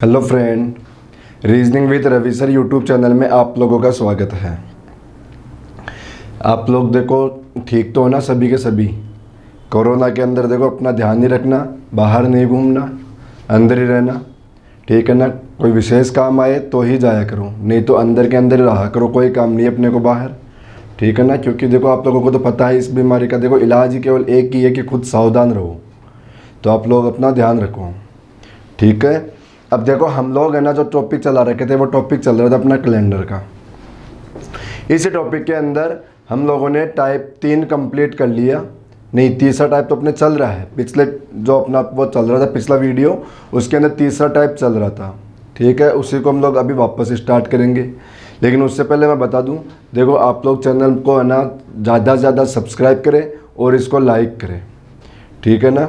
Hello friend, reasoning with Ravi sir YouTube channel में आप लोगों का स्वागत है। आप लोग देखो ठीक तो हो ना, सभी के सभी। कोरोना के अंदर देखो अपना ध्यान ही रखना, बाहर नहीं घूमना, अंदर ही रहना, ठीक है ना। कोई विशेष काम आए तो ही जाया करो, नहीं तो अंदर के अंदर ही रहा करो, कोई काम नहीं अपने को बाहर, ठीक है ना। क्योंकि देखो आप लोगों को तो पता है इस बीमारी का देखो इलाज ही केवल एक ही है कि खुद सावधान रहो। तो आप लोग अपना ध्यान रखो, ठीक है। अब देखो हम लोग है ना जो टॉपिक चला रखे थे वो टॉपिक चल रहा था अपना कैलेंडर का। इस टॉपिक के अंदर हम लोगों ने टाइप 3 कंप्लीट कर लिया, नहीं तीसरा टाइप तो अपने चल रहा है। पिछले जो अपना वो चल रहा था पिछला वीडियो, उसके अंदर तीसरा टाइप चल रहा था, ठीक है। उसी को हम लोग अभी वापस स्टार्ट करेंगे। लेकिन उससे पहले मैं बता दूं, देखो आप लोग चैनल को है ना ज़्यादा से ज़्यादा सब्सक्राइब करें और इसको लाइक करें, ठीक है ना।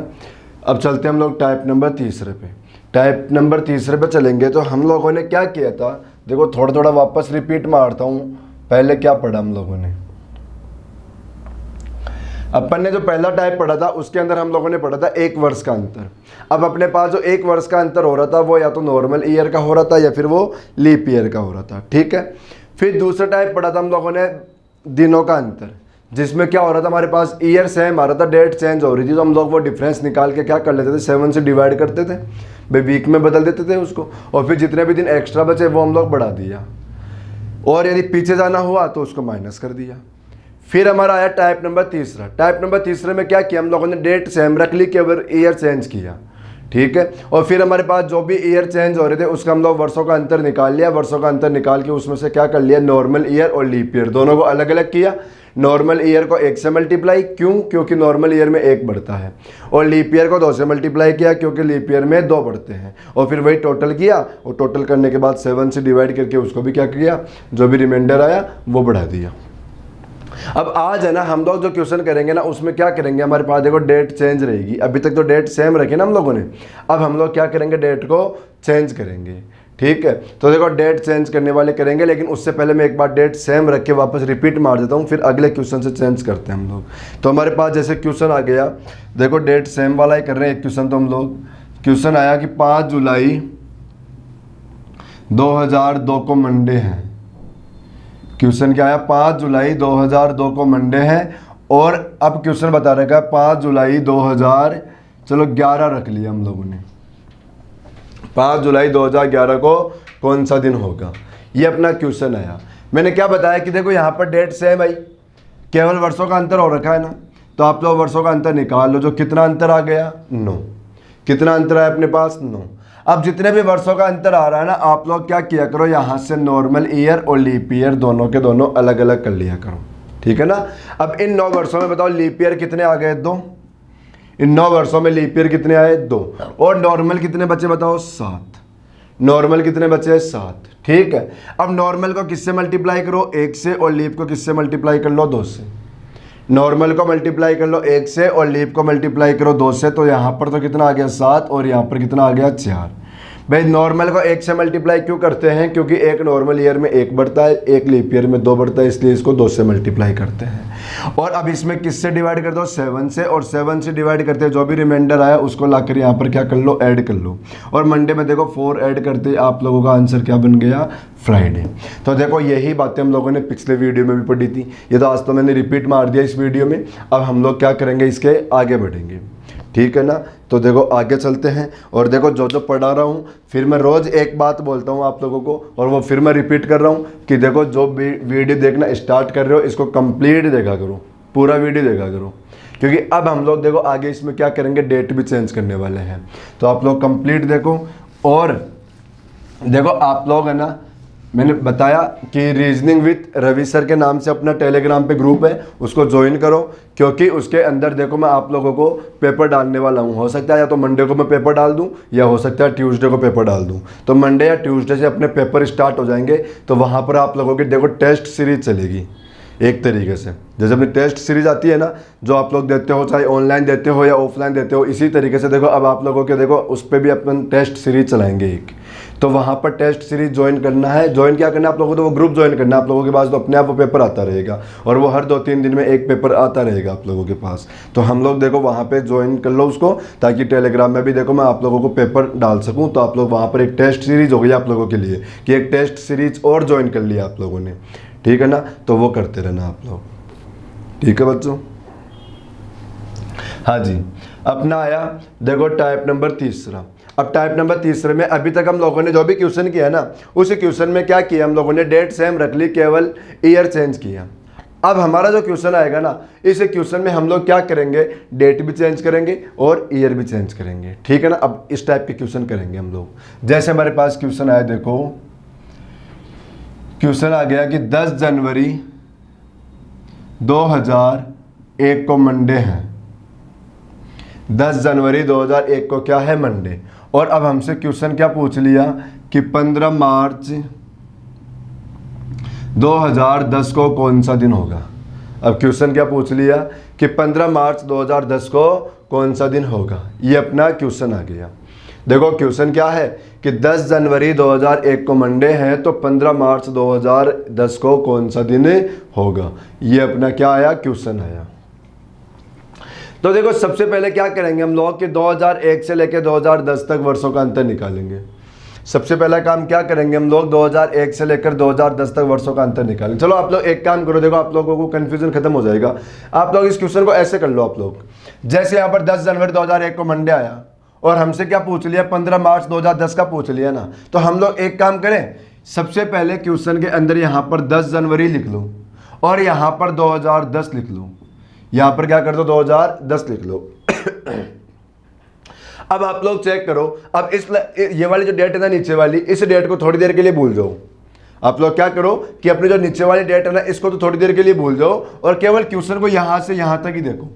अब चलते हैं हम लोग टाइप नंबर तीसरे पे। टाइप नंबर तीसरे पे चलेंगे तो हम लोगों ने क्या किया था, देखो थोड़ा थोड़ा वापस रिपीट मारता हूँ। पहले क्या पढ़ा हम लोगों ने, अपन ने जो पहला टाइप पढ़ा था उसके अंदर हम लोगों ने पढ़ा था 1 वर्ष का अंतर। अब अपने पास जो 1 वर्ष का अंतर हो रहा था वो या तो नॉर्मल ईयर का हो रहा था या फिर वो लीप ईयर का हो रहा था, ठीक है। फिर दूसरा टाइप पढ़ा था हम लोगों ने दिनों का अंतर, जिसमें क्या हो रहा था हमारे पास ईयर सेम आ रहा था, डेट चेंज हो रही थी, तो हम लोग वो डिफरेंस निकाल के क्या कर लेते थे, 7 से डिवाइड करते थे भाई, वीक में बदल देते थे उसको, और फिर जितने भी दिन एक्स्ट्रा बचे वो हम लोग बढ़ा दिया, और यदि पीछे जाना हुआ तो उसको माइनस कर दिया। फिर हमारा आया टाइप नंबर तीसरा। टाइप नंबर तीसरे में क्या किया हम लोगों ने, डेट सेम रख ली, केवल ईयर चेंज किया, ठीक है। और फिर हमारे पास जो भी ईयर चेंज हो रहे थे उसका हम लोग वर्षों का अंतर निकाल लिया। वर्षों का अंतर निकाल के उसमें से क्या कर लिया, नॉर्मल ईयर और लीप ईयर दोनों को अलग अलग किया। नॉर्मल ईयर को 1 से मल्टीप्लाई, क्यों, क्योंकि नॉर्मल ईयर में 1 बढ़ता है, और लीप ईयर को 2 से मल्टीप्लाई किया क्योंकि लीप ईयर में 2 बढ़ते हैं, और फिर वही टोटल किया, और टोटल करने के बाद 7 से डिवाइड करके उसको भी क्या किया, जो भी रिमाइंडर आया वो बढ़ा दिया। अब आज है ना हम लोग जो क्वेश्चन करेंगे ना उसमें क्या करेंगे, हमारे पास देखो डेट चेंज रहेगी। अभी तक तो डेट सेम रखी ना हम लोगों ने, अब हम लोग क्या करेंगे, डेट को चेंज करेंगे, ठीक है। तो देखो डेट चेंज करने वाले करेंगे, लेकिन उससे पहले मैं एक बार डेट सेम रख के वापस रिपीट मार देता हूँ, फिर अगले क्वेश्चन से चेंज करते हैं हम लोग। तो हमारे पास जैसे क्वेश्चन आ गया, देखो डेट सेम वाला ही कर रहे हैं एक क्वेश्चन। तो हम लोग क्वेश्चन आया कि 5 जुलाई 2002 को मंडे है। क्वेश्चन क्या आया, 5 जुलाई 2002 को मंडे है, और अब क्वेश्चन बता रखा है 5 जुलाई 2011 रख लिया हम लोगों ने। 5 जुलाई 2011 को कौन सा दिन होगा, ये अपना क्वेश्चन आया। मैंने क्या बताया कि देखो यहाँ पर डेट सेम आई, केवल वर्षों का अंतर हो रखा है ना, तो आप लोग वर्षों का अंतर निकाल लो। जो कितना अंतर आ गया, 9। कितना अंतर है अपने पास, 9। अब जितने भी वर्षों का अंतर आ रहा है ना, आप लोग क्या किया करो, यहाँ से नॉर्मल ईयर और लीप ईयर दोनों के दोनों अलग अलग कर लिया करो, ठीक है ना। अब इन 9 वर्षों में बताओ लीप ईयर कितने आ गए, 2। इन 9 वर्षों में लीप ईयर कितने आए, 2, और नॉर्मल कितने बचे बताओ, 7। नॉर्मल कितने बचे, 7, ठीक है। अब नॉर्मल को किससे मल्टीप्लाई करो, 1 से, और लीप को किससे मल्टीप्लाई कर लो, 2 से। नॉर्मल को मल्टीप्लाई कर लो 1 से, और लीप को मल्टीप्लाई करो 2 से, तो यहाँ पर तो कितना आ गया, 7, और यहाँ पर कितना आ गया, 4। भाई नॉर्मल को 1 से मल्टीप्लाई क्यों करते हैं, क्योंकि एक नॉर्मल ईयर में 1 बढ़ता है, एक लीप ईयर में 2 बढ़ता है, इसलिए इसको 2 से मल्टीप्लाई करते हैं। और अब इसमें किससे डिवाइड कर दो, 7 से, और 7 से डिवाइड करते हैं जो भी रिमाइंडर आया उसको लाकर यहाँ पर क्या कर लो, ऐड कर लो। और मंडे में देखो 4 ऐड करते, आप लोगों का आंसर क्या बन गया, फ्राइडे। तो देखो यही बातें हम लोगों ने पिछले वीडियो में भी पढ़ी थी, ये तो आज तो मैंने रिपीट मार दिया इस वीडियो में। अब हम लोग क्या करेंगे, इसके आगे बढ़ेंगे, ठीक है ना। तो देखो आगे चलते हैं, और देखो जो जो पढ़ा रहा हूँ फिर मैं रोज़ एक बात बोलता हूँ आप लोगों को, और वो फिर मैं रिपीट कर रहा हूँ कि देखो जो वीडियो देखना स्टार्ट कर रहे हो इसको कंप्लीट देखा करो, पूरा वीडियो देखा करो, क्योंकि अब हम लोग देखो आगे इसमें क्या करेंगे, डेट भी चेंज करने वाले हैं। तो आप लोग कंप्लीट देखो, और देखो आप लोग है ना, मैंने बताया कि रीजनिंग विद रवि सर के नाम से अपना टेलीग्राम पे ग्रुप है, उसको ज्वाइन करो, क्योंकि उसके अंदर देखो मैं आप लोगों को पेपर डालने वाला हूँ। हो सकता है या तो मंडे को मैं पेपर डाल दूँ, या हो सकता है ट्यूसडे को पेपर डाल दूँ। तो मंडे या ट्यूसडे से अपने पेपर स्टार्ट हो जाएंगे, तो वहाँ पर आप लोगों की देखो टेस्ट सीरीज चलेगी एक तरीके से। जैसे अपनी टेस्ट सीरीज आती है ना, जो आप लोग देते हो, चाहे ऑनलाइन देते हो या ऑफलाइन देते हो, इसी तरीके से देखो अब आप लोगों के देखो उस पर भी अपन टेस्ट सीरीज चलाएंगे एक। तो वहाँ पर टेस्ट सीरीज ज्वाइन करना है। ज्वाइन क्या करना है आप लोगों को, तो वो ग्रुप ज्वाइन करना है आप लोगों के पास, तो अपने आप वो पेपर आता रहेगा और वो हर 2-3 दिन में एक पेपर आता रहेगा आप लोगों के पास। तो हम लोग देखो वहाँ पे ज्वाइन कर लो उसको, ताकि टेलीग्राम में भी देखो मैं आप लोगों को पेपर डाल सकूँ। तो आप लोग वहाँ पर एक टेस्ट सीरीज हो गई आप लोगों के लिए कि एक टेस्ट सीरीज और ज्वाइन कर लिया आप लोगों ने, ठीक है ना। तो वो करते रहना आप लोग, ठीक है बच्चों। हाँ जी, अपना आया देखो टाइप नंबर तीसरा। अब टाइप नंबर तीसरे में अभी तक हम लोगों ने जो भी क्वेश्चन किया ना, उस क्वेश्चन में क्या किया हम लोगों ने, डेट सेम रख ली, केवल ईयर चेंज किया। अब हमारा जो क्वेश्चन आएगा ना, इस क्वेश्चन में हम लोग क्या करेंगे, डेट भी चेंज करेंगे और ईयर भी चेंज करेंगे, ठीक है ना। अब इस टाइप के क्वेश्चन करेंगे हम लोग। जैसे हमारे पास क्वेश्चन आया, देखो क्वेश्चन आ गया कि 10 जनवरी 2001 को मंडे है। 10 जनवरी 2001 को क्या है, मंडे। और अब हमसे क्वेश्चन क्या पूछ लिया कि 15 मार्च 2010 को कौन सा दिन होगा। अब क्वेश्चन क्या पूछ लिया कि 15 मार्च 2010 को कौन सा दिन होगा। ये अपना क्वेश्चन आ गया। देखो क्वेश्चन क्या है कि 10 जनवरी 2001 को मंडे है, तो 15 मार्च 2010 को कौन सा दिन होगा। ये अपना क्या आया, क्वेश्चन आया। तो देखो सबसे पहले क्या करेंगे हम लोग कि 2001 से लेकर 2010 तक वर्षों का अंतर निकालेंगे। सबसे पहला काम क्या करेंगे हम लोग, 2001 से लेकर 2010 तक वर्षों का अंतर निकालेंगे। चलो आप लोग एक काम करो, देखो आप लोगों को कंफ्यूजन खत्म हो जाएगा। आप लोग इस क्वेश्चन को ऐसे कर लो आप लोग, जैसे यहाँ पर 10 जनवरी 2001 को मंडे आया और हमसे क्या पूछ लिया, 15 मार्च 2010 का पूछ लिया ना। तो हम लोग एक काम करें, सबसे पहले क्वेश्चन के अंदर यहाँ पर 10 जनवरी लिख लो और यहाँ पर 2010 लिख लो। यहाँ पर क्या कर दो, 2010 लिख लो। अब आप लोग चेक करो, अब ये वाली जो डेट है ना नीचे वाली, इस डेट को थोड़ी देर के लिए भूल जाओ। आप लोग क्या करो कि अपनी जो नीचे वाली डेट है ना, इसको तो थोड़ी देर के लिए भूल जाओ और केवल क्वेश्चन को यहां से यहां तक ही देखो।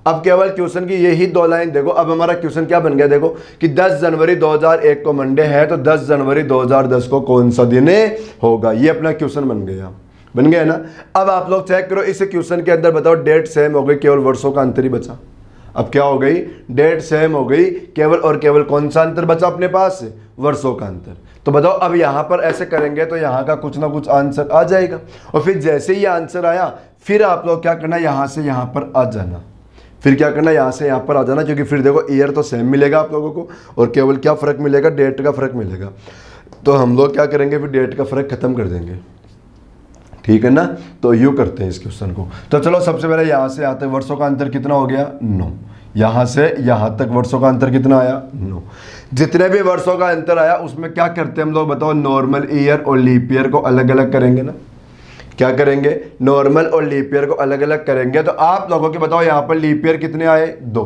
अब केवल क्वेश्चन की यही 2 लाइन देखो। अब हमारा क्वेश्चन क्या बन गया, देखो कि 10 जनवरी 2001 को मंडे है, तो 10 जनवरी 2010 को कौन सा दिन होगा। ये अपना क्वेश्चन बन गया ना। अब आप लोग चेक करो, इस क्वेश्चन के अंदर बताओ डेट सेम हो गई, केवल वर्षों का अंतर ही बचा। अब क्या हो गई, डेट सेम हो गई, केवल और केवल कौन सा अंतर बचा अपने पास, वर्षों का अंतर। तो बताओ अब यहां पर ऐसे करेंगे तो यहां का कुछ ना कुछ आंसर आ जाएगा। और फिर जैसे ही आंसर आया, फिर आप लोग क्या करना, यहां से यहां पर आ जाना। फिर क्या करना, यहां से यहां पर आ जाना, क्योंकि फिर देखो ईयर तो सेम मिलेगा आप लोगों को और केवल क्या फर्क मिलेगा, डेट का फर्क मिलेगा। तो हम लोग क्या करेंगे, फिर डेट का फर्क खत्म कर देंगे, ठीक है ना। तो यूँ करते हैं इस क्वेश्चन को। तो चलो सबसे पहले यहाँ से यहाँ तक वर्षों का अंतर कितना हो गया, 9। यहाँ से यहाँ तक वर्षों का अंतर कितना आया, 9। जितने भी वर्षों का अंतर आया उसमें क्या करते हैं हम लोग, बताओ नॉर्मल ईयर और लीप ईयर को अलग अलग करेंगे ना। क्या करेंगे, नॉर्मल और लीप ईयर को अलग अलग करेंगे। तो आप लोगों के बताओ यहाँ पर लीप ईयर कितने आए, 2।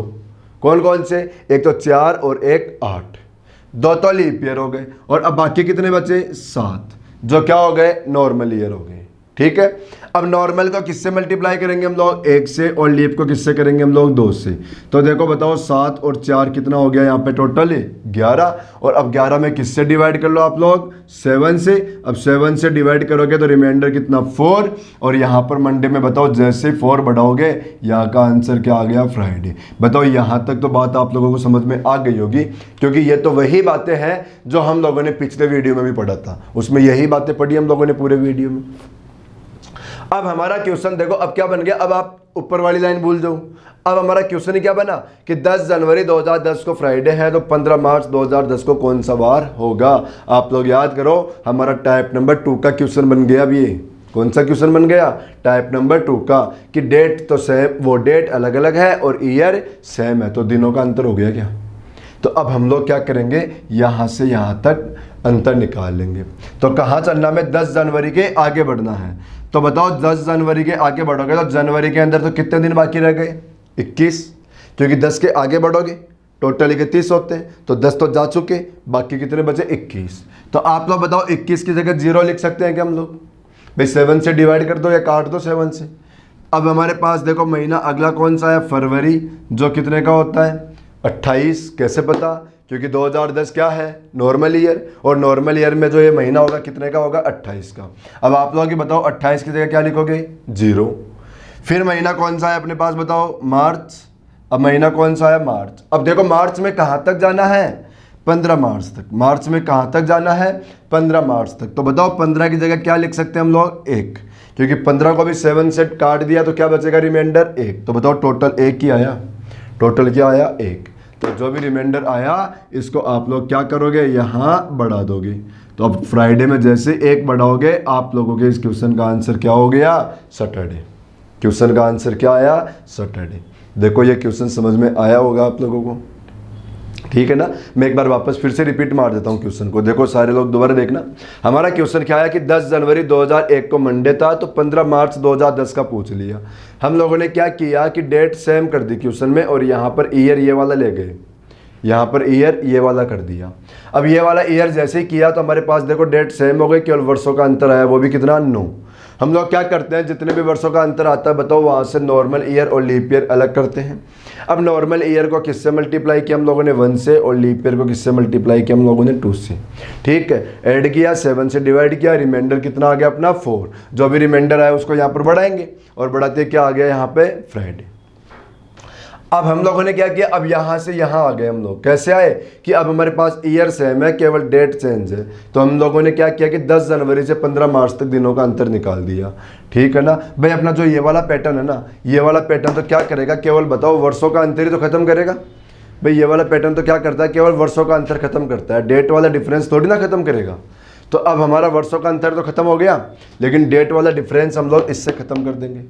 कौन कौन से, एक तो 4 और एक 8, 2 तो लीप ईयर हो गए। और अब बाकी कितने बचे, 7, जो क्या हो गए, नॉर्मल ईयर हो गए, ठीक है। अब नॉर्मल को किससे मल्टीप्लाई करेंगे हम लोग, 1 से, और लीप को किससे करेंगे हम लोग, 2 से। तो देखो बताओ 7 और 4 कितना हो गया यहाँ पे, टोटल 11। और अब 11 में किससे डिवाइड कर लो आप लोग, 7 से। अब 7 से डिवाइड करोगे तो रिमाइंडर कितना, 4। और यहाँ पर मंडे में बताओ जैसे 4 बढ़ाओगे, यहाँ का आंसर क्या आ गया, फ्राइडे। बताओ यहाँ तक तो बात आप लोगों को समझ में आ गई होगी, क्योंकि ये तो वही बातें हैं जो हम लोगों ने पिछले वीडियो में भी पढ़ा था। उसमें यही बातें पढ़ी हम लोगों ने पूरे वीडियो में। अब हमारा क्वेश्चन देखो अब क्या बन गया, अब आप ऊपर वाली लाइन भूल जाओ। अब हमारा क्वेश्चन ही क्या बना कि 10 जनवरी 2010 को फ्राइडे है, तो 15 मार्च 2010 को कौन सा वार होगा। आप लोग याद करो, हमारा टाइप नंबर 2 का क्वेश्चन बन गया। अब ये कौन सा क्वेश्चन बन गया, टाइप नंबर 2 का, कि डेट तो सेम, वो डेट अलग अलग है और ईयर सेम है, तो दिनों का अंतर हो गया क्या। तो अब हम लोग क्या करेंगे, यहाँ से यहाँ तक अंतर निकाल लेंगे। तो कहाँ चलना में, 10 जनवरी के आगे बढ़ना है। तो बताओ 10 जनवरी के आगे बढ़ोगे तो जनवरी के अंदर तो कितने दिन बाकी रह गए, 21, क्योंकि 10 के आगे बढ़ोगे टोटल 31 होते हैं, तो 10 तो जा चुके, बाकी कितने बचे, 21। तो आप लोग बताओ 21 की जगह 0 लिख सकते हैं क्या हम लोग, भाई 7 से डिवाइड कर दो या काट दो 7 से। अब हमारे पास देखो महीना अगला कौन सा है, फरवरी, जो कितने का होता है, 28। कैसे पता, क्योंकि 2010 क्या है, नॉर्मल ईयर, और नॉर्मल ईयर में जो ये महीना होगा कितने का होगा, 28 का। अब आप लोग बताओ 28 की जगह क्या लिखोगे, 0। फिर महीना कौन सा है अपने पास, बताओ मार्च। अब महीना कौन सा है, मार्च। अब देखो मार्च में कहाँ तक जाना है, 15 मार्च तक। मार्च में कहाँ तक जाना है? 15 मार्च तक। तो बताओ 15 की जगह क्या लिख सकते हैं हम लोग? 1, क्योंकि 15 को भी 7 से काट दिया तो क्या बचेगा? रिमाइंडर 1। तो बताओ टोटल 1 ही आया। टोटल क्या आया? 1। तो जो भी रिमाइंडर आया इसको आप लोग क्या करोगे? यहाँ बढ़ा दोगे। तो अब फ्राइडे में जैसे 1 बढ़ाओगे आप लोगों के इस क्वेश्चन का आंसर क्या हो गया? सैटरडे। क्वेश्चन का आंसर क्या आया? सैटरडे। देखो ये क्वेश्चन समझ में आया होगा आप लोगों को, ठीक है ना। मैं एक बार वापस फिर से रिपीट मार देता हूँ क्वेश्चन को। देखो सारे लोग दोबारा देखना। हमारा क्वेश्चन क्या आया कि 10 जनवरी 2001 को मंडे था, तो 15 मार्च 2010 का पूछ लिया। हम लोगों ने क्या किया कि डेट सेम कर दी क्वेश्चन में, और यहाँ पर ईयर ये वाला ले गए, यहाँ पर ईयर ये वाला कर दिया। अब ये वाला ईयर जैसे ही किया तो हमारे पास देखो डेट सेम हो गई, केवल वर्षों का अंतर आया, वो भी कितना? 9। हम लोग क्या करते हैं, जितने भी वर्षों का अंतर आता है बताओ वहाँ से नॉर्मल ईयर और लीप ईयर अलग करते हैं। अब नॉर्मल ईयर को किससे मल्टीप्लाई किया हम लोगों ने? 1 से, और लीप ईयर को किससे मल्टीप्लाई किया हम लोगों ने? 2 से। ठीक है, ऐड किया, 7 से डिवाइड किया, रिमाइंडर कितना आ गया अपना? 4। जो भी रिमाइंडर आया उसको यहाँ पर बढ़ाएंगे, और बढ़ाते क्या आ गया यहाँ पे? फ्राइडे। अब हम लोगों ने क्या किया, अब यहाँ से यहाँ आ गए हम लोग। कैसे आए कि अब हमारे पास ईयर सेम है, केवल डेट चेंज है। तो हम लोगों ने क्या किया कि 10 जनवरी से 15 मार्च तक दिनों का अंतर निकाल दिया। ठीक है ना भाई। अपना जो ये वाला पैटर्न है ना, ये वाला पैटर्न तो क्या करेगा? केवल बताओ वर्षों का अंतर ही तो खत्म करेगा भाई। ये वाला पैटर्न तो क्या करता है? केवल वर्षों का अंतर खत्म करता है, डेट वाला डिफरेंस थोड़ी ना खत्म करेगा। तो अब हमारा वर्षों का अंतर तो खत्म हो गया, लेकिन डेट वाला डिफरेंस हम लोग इससे खत्म कर देंगे।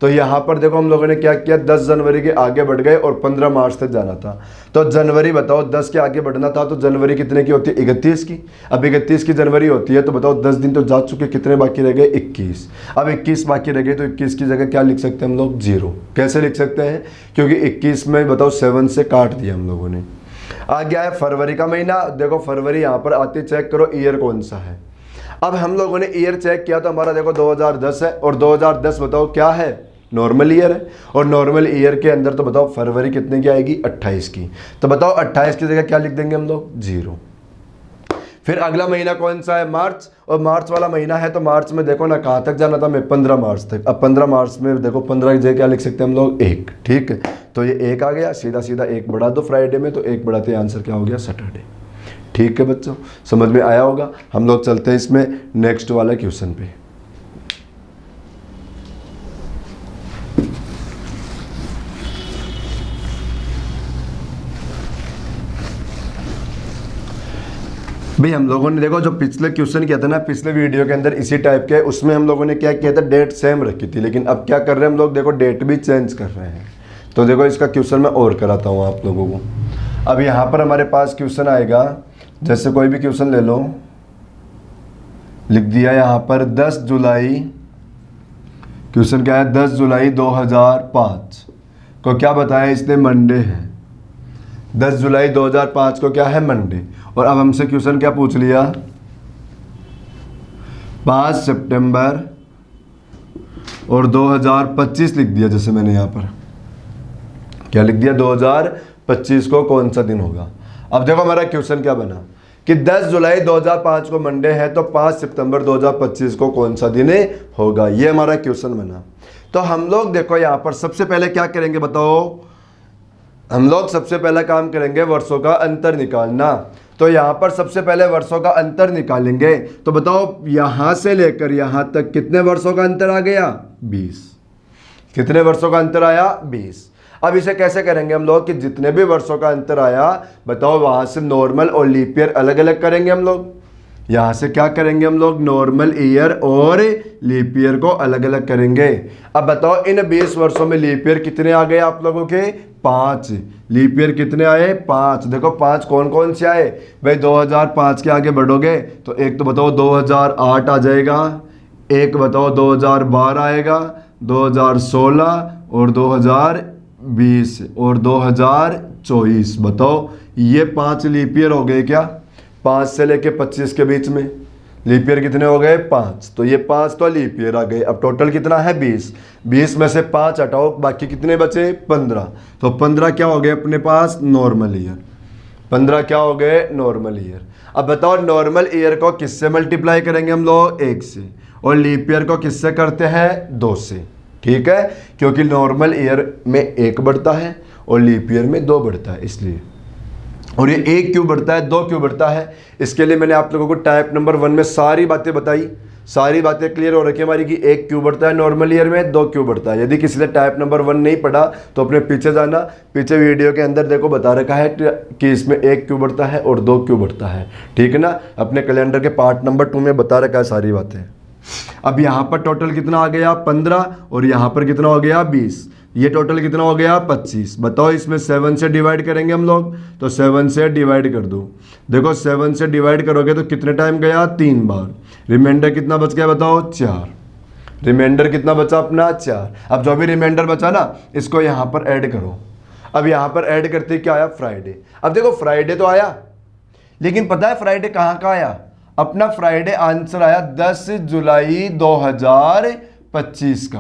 तो यहाँ पर देखो हम लोगों ने क्या किया, 10 जनवरी के आगे बढ़ गए और 15 मार्च तक जाना था। तो जनवरी बताओ 10 के आगे बढ़ना था, तो जनवरी कितने की होती है? 31 की। अब 31 की जनवरी होती है, तो बताओ 10 दिन तो जा चुके, कितने बाकी रह गए? 21। अब 21 बाकी रह गए, तो 21 की जगह क्या लिख सकते हैं हम लोग? 0। कैसे लिख सकते हैं? क्योंकि 21 में बताओ 7 से काट दिया हम लोगों ने। आ गया है फरवरी का महीना। देखो फरवरी यहाँ पर आते चेक करो ईयर कौन सा है। अब हम लोगों ने ईयर चेक किया तो हमारा देखो 2010 है, और 2010 बताओ क्या है? नॉर्मल ईयर है। और नॉर्मल ईयर के अंदर तो बताओ फरवरी कितने की आएगी? 28 की। तो बताओ 28 की जगह क्या लिख देंगे हम लोग? 0। फिर अगला महीना कौन सा है? मार्च। और मार्च वाला महीना है, तो मार्च में देखो ना कहाँ तक जाना था? मैं 15 मार्च तक। अब 15 मार्च में देखो 15 की जगह क्या लिख सकते हैं हम लोग? 1। ठीक है, तो ये 1 आ गया, सीधा सीधा 1 बढ़ा दो फ्राइडे में, तो 1 बढ़ाते आंसर क्या हो गया? सैटरडे। ठीक है बच्चों, समझ में आया होगा। हम लोग चलते हैं इसमें नेक्स्ट वाला क्वेश्चन पे। भाई हम लोगों ने देखो जो पिछले क्वेश्चन किया था ना, पिछले वीडियो के अंदर इसी टाइप के, उसमें हम लोगों ने क्या किया था? डेट सेम रखी थी। लेकिन अब क्या कर रहे हैं हम लोग? देखो डेट भी चेंज कर रहे हैं। तो देखो इसका क्वेश्चन मैं और कराता हूँ आप लोगों को। अब यहाँ पर हमारे पास क्वेश्चन आएगा, जैसे कोई भी क्वेश्चन ले लो, लिख दिया यहाँ पर 10 जुलाई। क्वेश्चन क्या है? 10 जुलाई 2005 को क्या बताया इसने? मंडे है। 10 जुलाई 2005 को क्या है? मंडे। और अब हमसे क्वेश्चन क्या पूछ लिया? 5 सितंबर और 2025 लिख दिया। जैसे मैंने यहाँ पर क्या लिख दिया? 2025 को कौन सा दिन होगा? अब देखो हमारा क्वेश्चन क्या बना कि 10 जुलाई 2005 को मंडे है, तो 5 सितंबर 2025 को कौन सा दिन होगा? ये हमारा क्वेश्चन बना। तो हम लोग देखो यहाँ पर सबसे पहले क्या करेंगे बताओ? हम लोग सबसे पहला काम करेंगे वर्षों का अंतर निकालना। तो यहाँ पर सबसे पहले वर्षों का अंतर निकालेंगे। तो बताओ यहाँ से लेकर यहाँ तक कितने वर्षों का अंतर आ गया? 20। कितने वर्षों का अंतर आया? 20। अब इसे कैसे करेंगे हम लोग कि जितने भी वर्षों का अंतर आया बताओ वहाँ से नॉर्मल और लीप ईयर अलग अलग करेंगे हम लोग। यहाँ से क्या करेंगे हम लोग? नॉर्मल ईयर और लीप ईयर को अलग अलग करेंगे। अब बताओ इन 20 वर्षों में लीप ईयर कितने आ गए आप लोगों के? 5। लीप ईयर कितने आए? 5। देखो 5 कौन कौन से आए भाई? 2005 के आगे बढ़ोगे तो एक तो बताओ 2008 आ जाएगा, एक बताओ 2012 आएगा, 2016 और 2020 और 2024। बताओ ये 5 लीप ईयर हो गए क्या? 5 से लेके 25 के बीच में लीप ईयर कितने हो गए? 5। तो ये 5 तो लीप ईयर आ गए। अब टोटल कितना है? 20। 20 में से 5 हटाओ, बाकी कितने बचे? 15। तो 15 क्या हो गए अपने पास? Normal year. 15 क्या हो गए? Normal year. अब बताओ नॉर्मल ईयर को किससे मल्टीप्लाई करेंगे हम लोग? 1 से। और लीप ईयर को किससे करते हैं? 2 से। ठीक है, क्योंकि नॉर्मल ईयर में 1 बढ़ता है और लीप ईयर में 2 बढ़ता है, इसलिए। और ये एक क्यों बढ़ता है, दो क्यों बढ़ता है, इसके लिए मैंने आप लोगों को टाइप नंबर 1 में सारी बातें बताई, सारी बातें क्लियर हो रखी है हमारी कि एक क्यों बढ़ता है नॉर्मल ईयर में, दो क्यों बढ़ता है। यदि किसी ने टाइप नंबर 1 नहीं पढ़ा तो अपने पीछे जाना, पीछे वीडियो के अंदर देखो बता रखा है कि इसमें एक क्यों बढ़ता है और दो क्यों बढ़ता है, ठीक है ना। अपने कैलेंडर के पार्ट नंबर 2 में बता रखा है सारी बातें। अब यहाँ पर टोटल कितना आ गया 15 और यहाँ पर कितना हो गया 20, ये टोटल कितना हो गया 25। बताओ इसमें 7 से डिवाइड करेंगे हम लोग, तो 7 से डिवाइड कर दो। देखो 7 से डिवाइड करोगे तो कितने टाइम गया 3 बार, रिमाइंडर कितना बच गया बताओ 4, रिमाइंडर कितना बचा अपना 4। अब जो भी रिमाइंडर बचा ना इसको यहाँ पर ऐड करो। अब यहाँ पर ऐड करते क्या आया फ्राइडे। अब देखो फ्राइडे तो आया, लेकिन पता है फ्राइडे कहाँ का आया, अपना फ्राइडे आंसर आया 10 जुलाई 2025 का।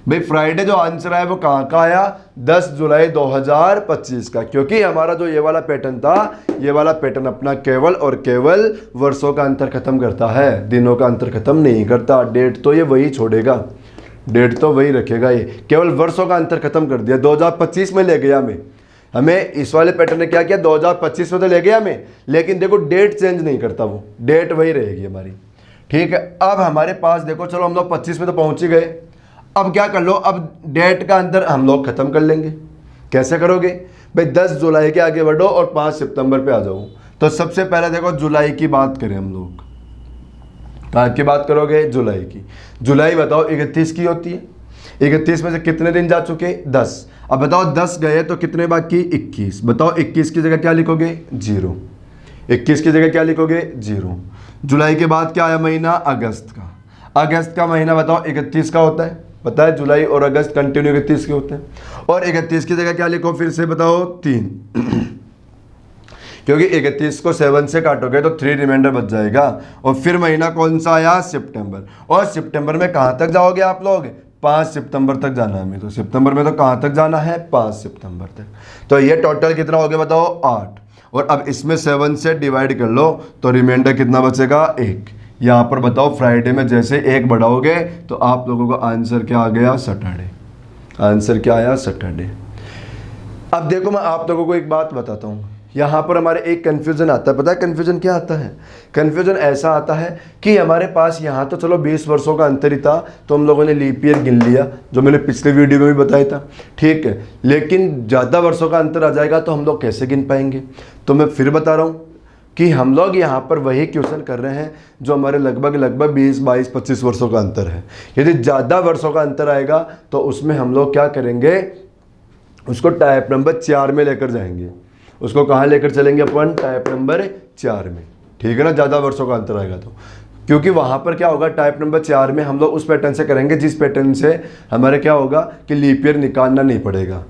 भाई फ्राइडे जो आंसर आया वो कहाँ का आया 10 जुलाई 2025 का, क्योंकि हमारा जो ये वाला पैटर्न था, ये वाला पैटर्न अपना केवल और केवल वर्षों का अंतर खत्म करता है, दिनों का अंतर खत्म नहीं करता। डेट तो ये वही छोड़ेगा, डेट तो वही रखेगा, ये केवल वर्षों का अंतर खत्म कर दिया। 2025 में ले गया हमें इस वाले पैटर्न ने क्या किया 2025 में तो ले गया हमें, लेकिन देखो डेट चेंज नहीं करता, वो डेट वही रहेगी हमारी, ठीक है। अब हमारे पास देखो चलो हम लोग 25 में तो पहुंच ही गए, अब क्या कर लो, अब डेट का अंतर हम लोग खत्म कर लेंगे। कैसे करोगे भाई, 10 जुलाई के आगे बढ़ो और 5 सितंबर पे आ जाओ। तो सबसे पहले देखो जुलाई की बात करें हम लोग, कहाँ की बात करोगे जुलाई की। जुलाई बताओ 31 की होती है, 31 में से कितने दिन जा चुके 10। अब बताओ 10 गए तो कितने बाकी 21। बताओ 21 की जगह क्या लिखोगे 0, 21 की जगह क्या लिखोगे 0। जुलाई के बाद क्या आया महीना अगस्त का, अगस्त का महीना बताओ 31 का होता है, पता है जुलाई और अगस्त कंटिन्यू 31 के होते हैं। और 31 की जगह क्या लिखो फिर से बताओ 3 क्योंकि 31 को 7 से काटोगे तो 3 रिमाइंडर बच जाएगा। और फिर महीना कौन सा आया सितंबर, और सितंबर में कहाँ तक जाओगे आप लोग 5 सितंबर तक जाना है हमें, तो सितंबर में तो कहाँ तक जाना है 5 सितंबर तक। तो ये टोटल कितना हो गया बताओ 8, और अब इसमें 7 से डिवाइड कर लो तो रिमाइंडर कितना बचेगा 1। यहाँ पर बताओ फ्राइडे में जैसे 1 बढ़ाओगे तो आप लोगों का आंसर क्या आ गया सैटरडे, आंसर क्या आया सैटरडे। अब देखो मैं आप लोगों को एक बात बताता हूँ, यहाँ पर हमारे एक कन्फ्यूज़न आता है, पता है कन्फ्यूज़न क्या आता है, कन्फ्यूज़न ऐसा आता है कि हमारे पास यहाँ तो चलो 20 वर्षों का अंतर ही था तो हम लोगों ने लीप ईयर गिन लिया, जो मैंने पिछले वीडियो में भी बताया था, ठीक है। लेकिन ज़्यादा वर्षों का अंतर आ जाएगा तो हम लोग कैसे गिन पाएंगे। तो मैं फिर बता रहा हूँ कि हम लोग यहाँ पर वही क्वेश्चन कर रहे हैं जो हमारे लगभग 20, 22, 25 वर्षों का अंतर है। यदि ज़्यादा वर्षों का अंतर आएगा तो उसमें हम लोग क्या करेंगे, उसको टाइप नंबर 4 में लेकर जाएंगे। उसको कहाँ लेकर चलेंगे अपन, टाइप नंबर 4 में, ठीक है ना। ज़्यादा वर्षों का अंतर आएगा तो, क्योंकि वहाँ पर क्या होगा टाइप नंबर 4 में हम लोग उस पैटर्न से करेंगे जिस पैटर्न से हमारे क्या होगा कि लीप ईयर निकालना नहीं पड़ेगा,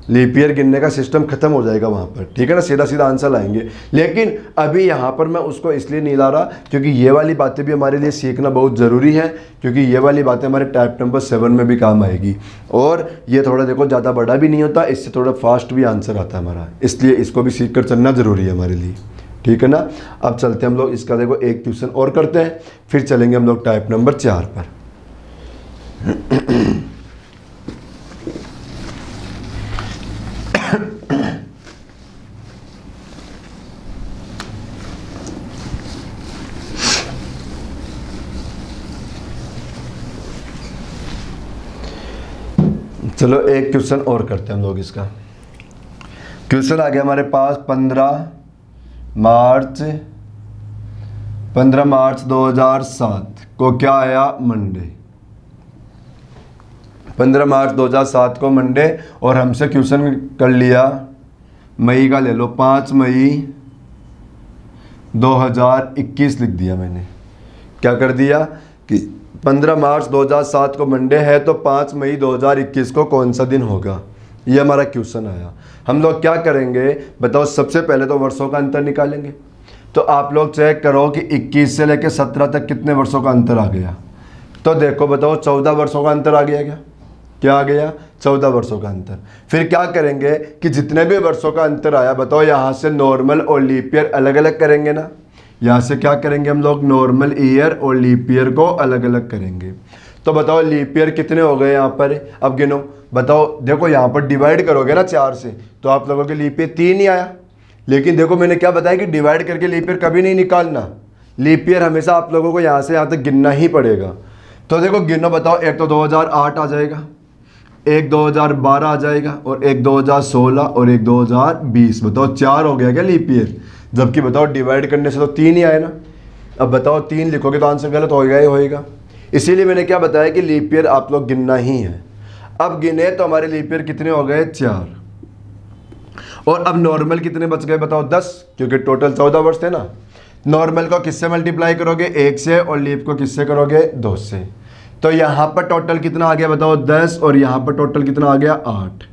लीप ईयर गिनने का सिस्टम खत्म हो जाएगा वहाँ पर, ठीक है ना, सीधा सीधा आंसर लाएंगे। लेकिन अभी यहाँ पर मैं उसको इसलिए नहीं ला रहा क्योंकि ये वाली बातें भी हमारे लिए सीखना बहुत ज़रूरी है, क्योंकि ये वाली बातें हमारे टाइप नंबर 7 में भी काम आएगी। और ये थोड़ा देखो ज़्यादा बड़ा भी नहीं होता, इससे थोड़ा फास्ट भी आंसर आता है हमारा, इसलिए इसको भी सीख कर चलना ज़रूरी है हमारे लिए, ठीक है ना। अब चलते हम लोग इसका देखो एक ट्यूशन और करते हैं, फिर चलेंगे हम लोग टाइप नंबर 4 पर। चलो एक क्वेश्चन और करते हैं हम लोग इसका। क्वेश्चन आ गया हमारे पास 15 मार्च 2007 को क्या आया मंडे, 15 मार्च 2007 को मंडे। और हमसे क्वेश्चन कर लिया मई का, ले लो 5 मई 2021 लिख दिया मैंने। क्या कर दिया कि 15 मार्च 2007 को मंडे है तो 5 मई 2021 को कौन सा दिन होगा, ये हमारा क्वेश्चन आया। हम लोग क्या करेंगे बताओ, सबसे पहले तो वर्षों का अंतर निकालेंगे। तो आप लोग चेक करो कि 21 से लेकर 17 तक कितने वर्षों का अंतर आ गया। तो देखो बताओ 14 वर्षों का अंतर आ गया, क्या आ गया 14 वर्षों का अंतर। फिर क्या करेंगे कि जितने भी वर्षों का अंतर आया बताओ यहाँ से नॉर्मल और लीप ईयर अलग अलग करेंगे ना, यहाँ से क्या करेंगे हम लोग नॉर्मल ईयर और लीप ईयर को अलग अलग करेंगे। तो तो बताओ लीप ईयर कितने हो गए यहाँ पर, अब गिनो। बताओ, देखो यहाँ पर डिवाइड करोगे ना 4 से तो आप लोगों के लीप ईयर 3 ही आया। लेकिन देखो मैंने क्या बताया कि डिवाइड करके लीप ईयर कभी नहीं निकालना, लीप ईयर हमेशा आप लोगों को यहाँ से यहाँ तक गिनना ही पड़ेगा। तो देखो गिनो, बताओ, एक तो 2008 आ जाएगा, एक 2012 आ जाएगा, और एक 2016 और एक 2020। बताओ 4 हो गया क्या लीप ईयर, जबकि बताओ डिवाइड करने से तो 3 ही आए ना। अब बताओ 3 लिखोगे तो आंसर गलत होएगा ही होएगा। इसीलिए मैंने क्या बताया कि लीप ईयर आप लोग गिनना ही है। अब गिने तो हमारे लीप ईयर कितने हो गए, 4। और अब नॉर्मल कितने बच गए, बताओ 10, क्योंकि टोटल 14 वर्ष थे ना। नॉर्मल को किससे मल्टीप्लाई करोगे, 1 से, और लीप को किससे करोगे, 2 से। तो यहाँ पर टोटल कितना आ गया, बताओ 10, और यहाँ पर टोटल कितना आ गया, 8।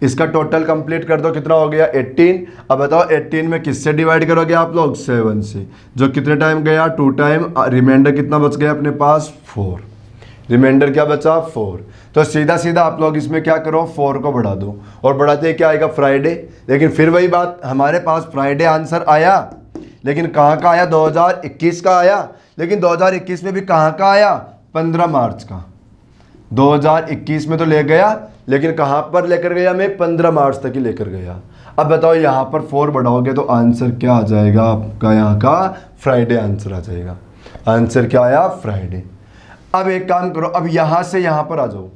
इसका टोटल कंप्लीट कर दो, कितना हो गया, 18। अब बताओ 18 में किससे डिवाइड करोगे आप लोग, 7 से, जो कितने टाइम गया, 2 टाइम। रिमाइंडर कितना बच गया अपने पास, 4। रिमाइंडर क्या बचा, 4। तो सीधा सीधा आप लोग इसमें क्या करो, 4 को बढ़ा दो, और बढ़ाते क्या आएगा, फ्राइडे। लेकिन फिर वही बात, हमारे पास फ्राइडे आंसर आया, लेकिन कहाँ का आया, 2021 का आया। लेकिन 2021 में भी कहाँ का आया, 15 मार्च का। 2021 में तो ले गया, लेकिन कहाँ पर लेकर गया मैं, 15 मार्च तक ही लेकर गया। अब बताओ यहाँ पर 4 बढ़ाओगे तो आंसर क्या आ जाएगा आपका, यहाँ का फ्राइडे आंसर आ जाएगा। आंसर क्या आया, फ्राइडे। अब एक काम करो, अब यहाँ से यहाँ पर आ जाओ।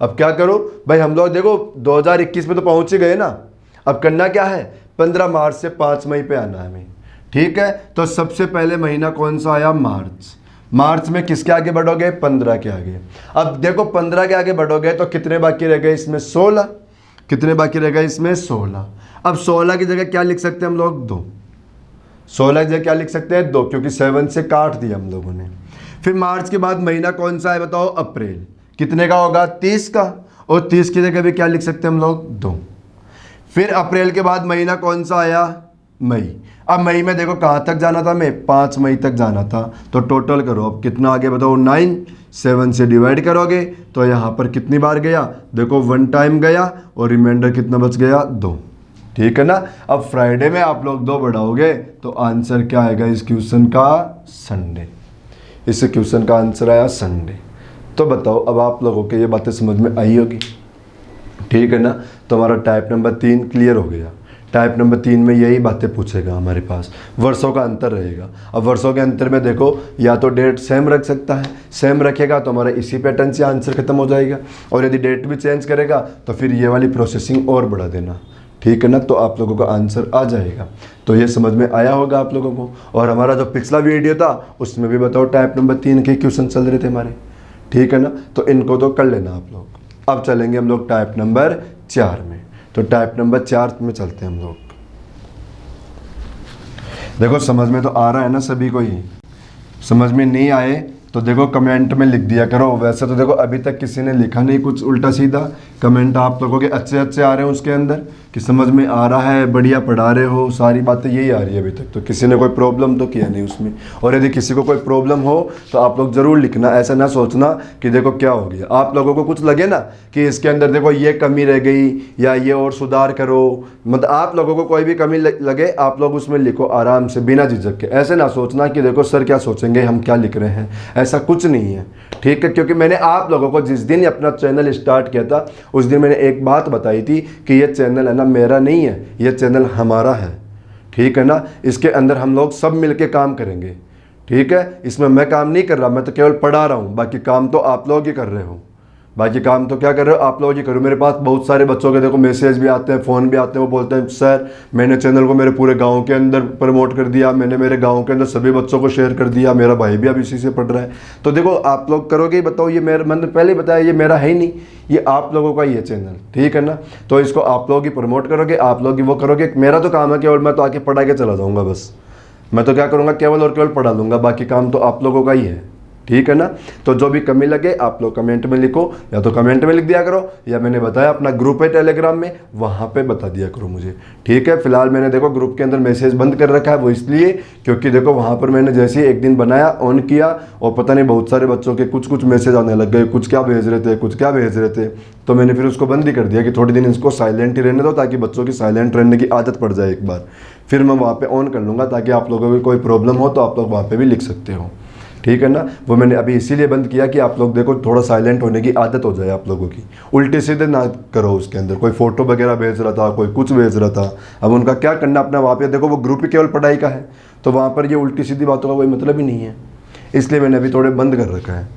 अब क्या करो भाई, हम लोग देखो 2021 में तो पहुँच ही गए ना। अब करना क्या है, 15 मार्च से 5 मई पे आना है हमें, ठीक है। तो सबसे पहले महीना कौन सा आया, मार्च। मार्च में किसके आगे बढ़ोगे, 15 के आगे। अब देखो 15 के आगे बढ़ोगे तो कितने बाकी रह गए इसमें, 16। कितने बाकी रह गए इसमें, 16। अब 16 की जगह क्या लिख सकते हैं हम लोग, 2। 16 की जगह क्या लिख सकते हैं, 2, क्योंकि 7 से काट दिया हम लोगों ने। फिर मार्च के बाद महीना कौन सा है, बताओ, अप्रैल। कितने का होगा, 30 का, और 30 की जगह भी क्या लिख सकते हैं हम लोग, 2। फिर अप्रैल के बाद महीना कौन सा आया, मई। अब मई में देखो कहाँ तक जाना था, मैं 5 मई तक जाना था। तो टोटल करो, अब कितना आगे बताओ, 9। 7 से डिवाइड करोगे तो यहाँ पर कितनी बार गया, देखो 1 टाइम गया, और रिमाइंडर कितना बच गया, 2। ठीक है ना। अब फ्राइडे में आप लोग 2 बढ़ाओगे तो आंसर क्या आएगा इस क्वेश्चन का, संडे। इस क्वेश्चन का आंसर आया संडे। तो बताओ अब आप लोगों को ये बातें समझ में आई होगी, ठीक है ना। तो हमारा टाइप नंबर 3 क्लियर हो गया। टाइप नंबर 3 में यही बातें पूछेगा हमारे पास, वर्षों का अंतर रहेगा। अब वर्षों के अंतर में देखो, या तो डेट सेम रख सकता है, सेम रखेगा तो हमारा इसी पैटर्न से आंसर खत्म हो जाएगा। और यदि डेट भी चेंज करेगा तो फिर ये वाली प्रोसेसिंग और बढ़ा देना, ठीक है ना। तो आप लोगों का आंसर आ जाएगा। तो ये समझ में आया होगा आप लोगों को। और हमारा जो पिछला वीडियो था उसमें भी बताओ टाइप नंबर 3 के क्वेश्चन चल रहे थे हमारे, ठीक है ना। तो इनको तो कर लेना आप लोग। अब चलेंगे हम लोग टाइप नंबर 4 में। तो टाइप नंबर 4 में चलते हैं हम लोग। देखो समझ में तो आ रहा है ना सभी को ही, समझ में नहीं आए तो देखो कमेंट में लिख दिया करो। वैसे तो देखो अभी तक किसी ने लिखा नहीं कुछ उल्टा सीधा, कमेंट आप लोगों के अच्छे अच्छे आ रहे हैं उसके अंदर कि समझ में आ रहा है, बढ़िया पढ़ा रहे हो, सारी बातें यही आ रही है अभी तक। तो किसी ने कोई प्रॉब्लम तो किया नहीं उसमें। और यदि किसी को कोई प्रॉब्लम हो तो आप लोग ज़रूर लिखना, ऐसा ना सोचना कि देखो क्या हो गया। आप लोगों को कुछ लगे ना कि इसके अंदर देखो ये कमी रह गई या ये और सुधार करो, मतलब आप लोगों को कोई भी कमी लगे आप लोग उसमें लिखो आराम से बिना झिझक के। ऐसे ना सोचना कि देखो सर क्या सोचेंगे, हम क्या लिख रहे हैं, ऐसा कुछ नहीं है, ठीक है। क्योंकि मैंने आप लोगों को जिस दिन अपना चैनल स्टार्ट किया था उस दिन मैंने एक बात बताई थी कि ये चैनल है ना मेरा नहीं है, ये चैनल हमारा है, ठीक है ना। इसके अंदर हम लोग सब मिलके काम करेंगे, ठीक है। इसमें मैं काम नहीं कर रहा, मैं तो केवल पढ़ा रहा हूँ, बाकी काम तो आप लोग ही कर रहे हो। बाकी काम तो क्या कर रहे हो आप लोग ही करो। मेरे पास बहुत सारे बच्चों के देखो मैसेज भी आते हैं, फ़ोन भी आते हैं, वो बोलते हैं सर मैंने चैनल को मेरे पूरे गांव के अंदर प्रमोट कर दिया, मैंने मेरे गांव के अंदर सभी बच्चों को शेयर कर दिया, मेरा भाई भी अब इसी से पढ़ रहा है। तो देखो आप लोग करोगे ही, बताओ ये मेरा, मैंने पहले ही बताया ये मेरा है ही नहीं, ये आप लोगों का ही है चैनल, ठीक है ना। तो इसको आप लोग ही प्रमोट करोगे, आप लोग ही वो करोगे। मेरा तो काम है केवल मैं तो आके पढ़ा के चला जाऊँगा बस। मैं तो क्या करूँगा, केवल और केवल पढ़ा दूँगा, बाकी काम तो आप लोगों का ही है, ठीक है ना। तो जो भी कमी लगे आप लोग कमेंट में लिखो, या तो कमेंट में लिख दिया करो या मैंने बताया अपना ग्रुप है टेलीग्राम में, वहाँ पे बता दिया करो मुझे, ठीक है। फिलहाल मैंने देखो ग्रुप के अंदर मैसेज बंद कर रखा है, वो इसलिए क्योंकि देखो वहाँ पर मैंने जैसे ही एक दिन बनाया ऑन किया और पता नहीं बहुत सारे बच्चों के कुछ मैसेज आने लग गए, कुछ क्या भेज रहे थे, कुछ क्या भेज रहे थे। तो मैंने फिर उसको बंद ही कर दिया कि थोड़ी दिन इसको साइलेंट ही रहने दो ताकि बच्चों की साइलेंट रहने की आदत पड़ जाए एक बार, फिर मैं वहाँ पर ऑन कर लूँगा ताकि आप लोगों की कोई प्रॉब्लम हो तो आप लोग वहाँ पर भी लिख सकते हो, ठीक है ना। वो मैंने अभी इसीलिए बंद किया कि आप लोग देखो थोड़ा साइलेंट होने की आदत हो जाए आप लोगों की, उल्टे सीधे ना करो उसके अंदर। कोई फ़ोटो वगैरह भेज रहा था, कोई कुछ भेज रहा था, अब उनका क्या करना अपना। वहाँ पे देखो वो ग्रुप ही केवल पढ़ाई का है, तो वहाँ पर ये उल्टी सीधी बातों का कोई मतलब ही नहीं है, इसलिए मैंने अभी थोड़े बंद कर रखा है।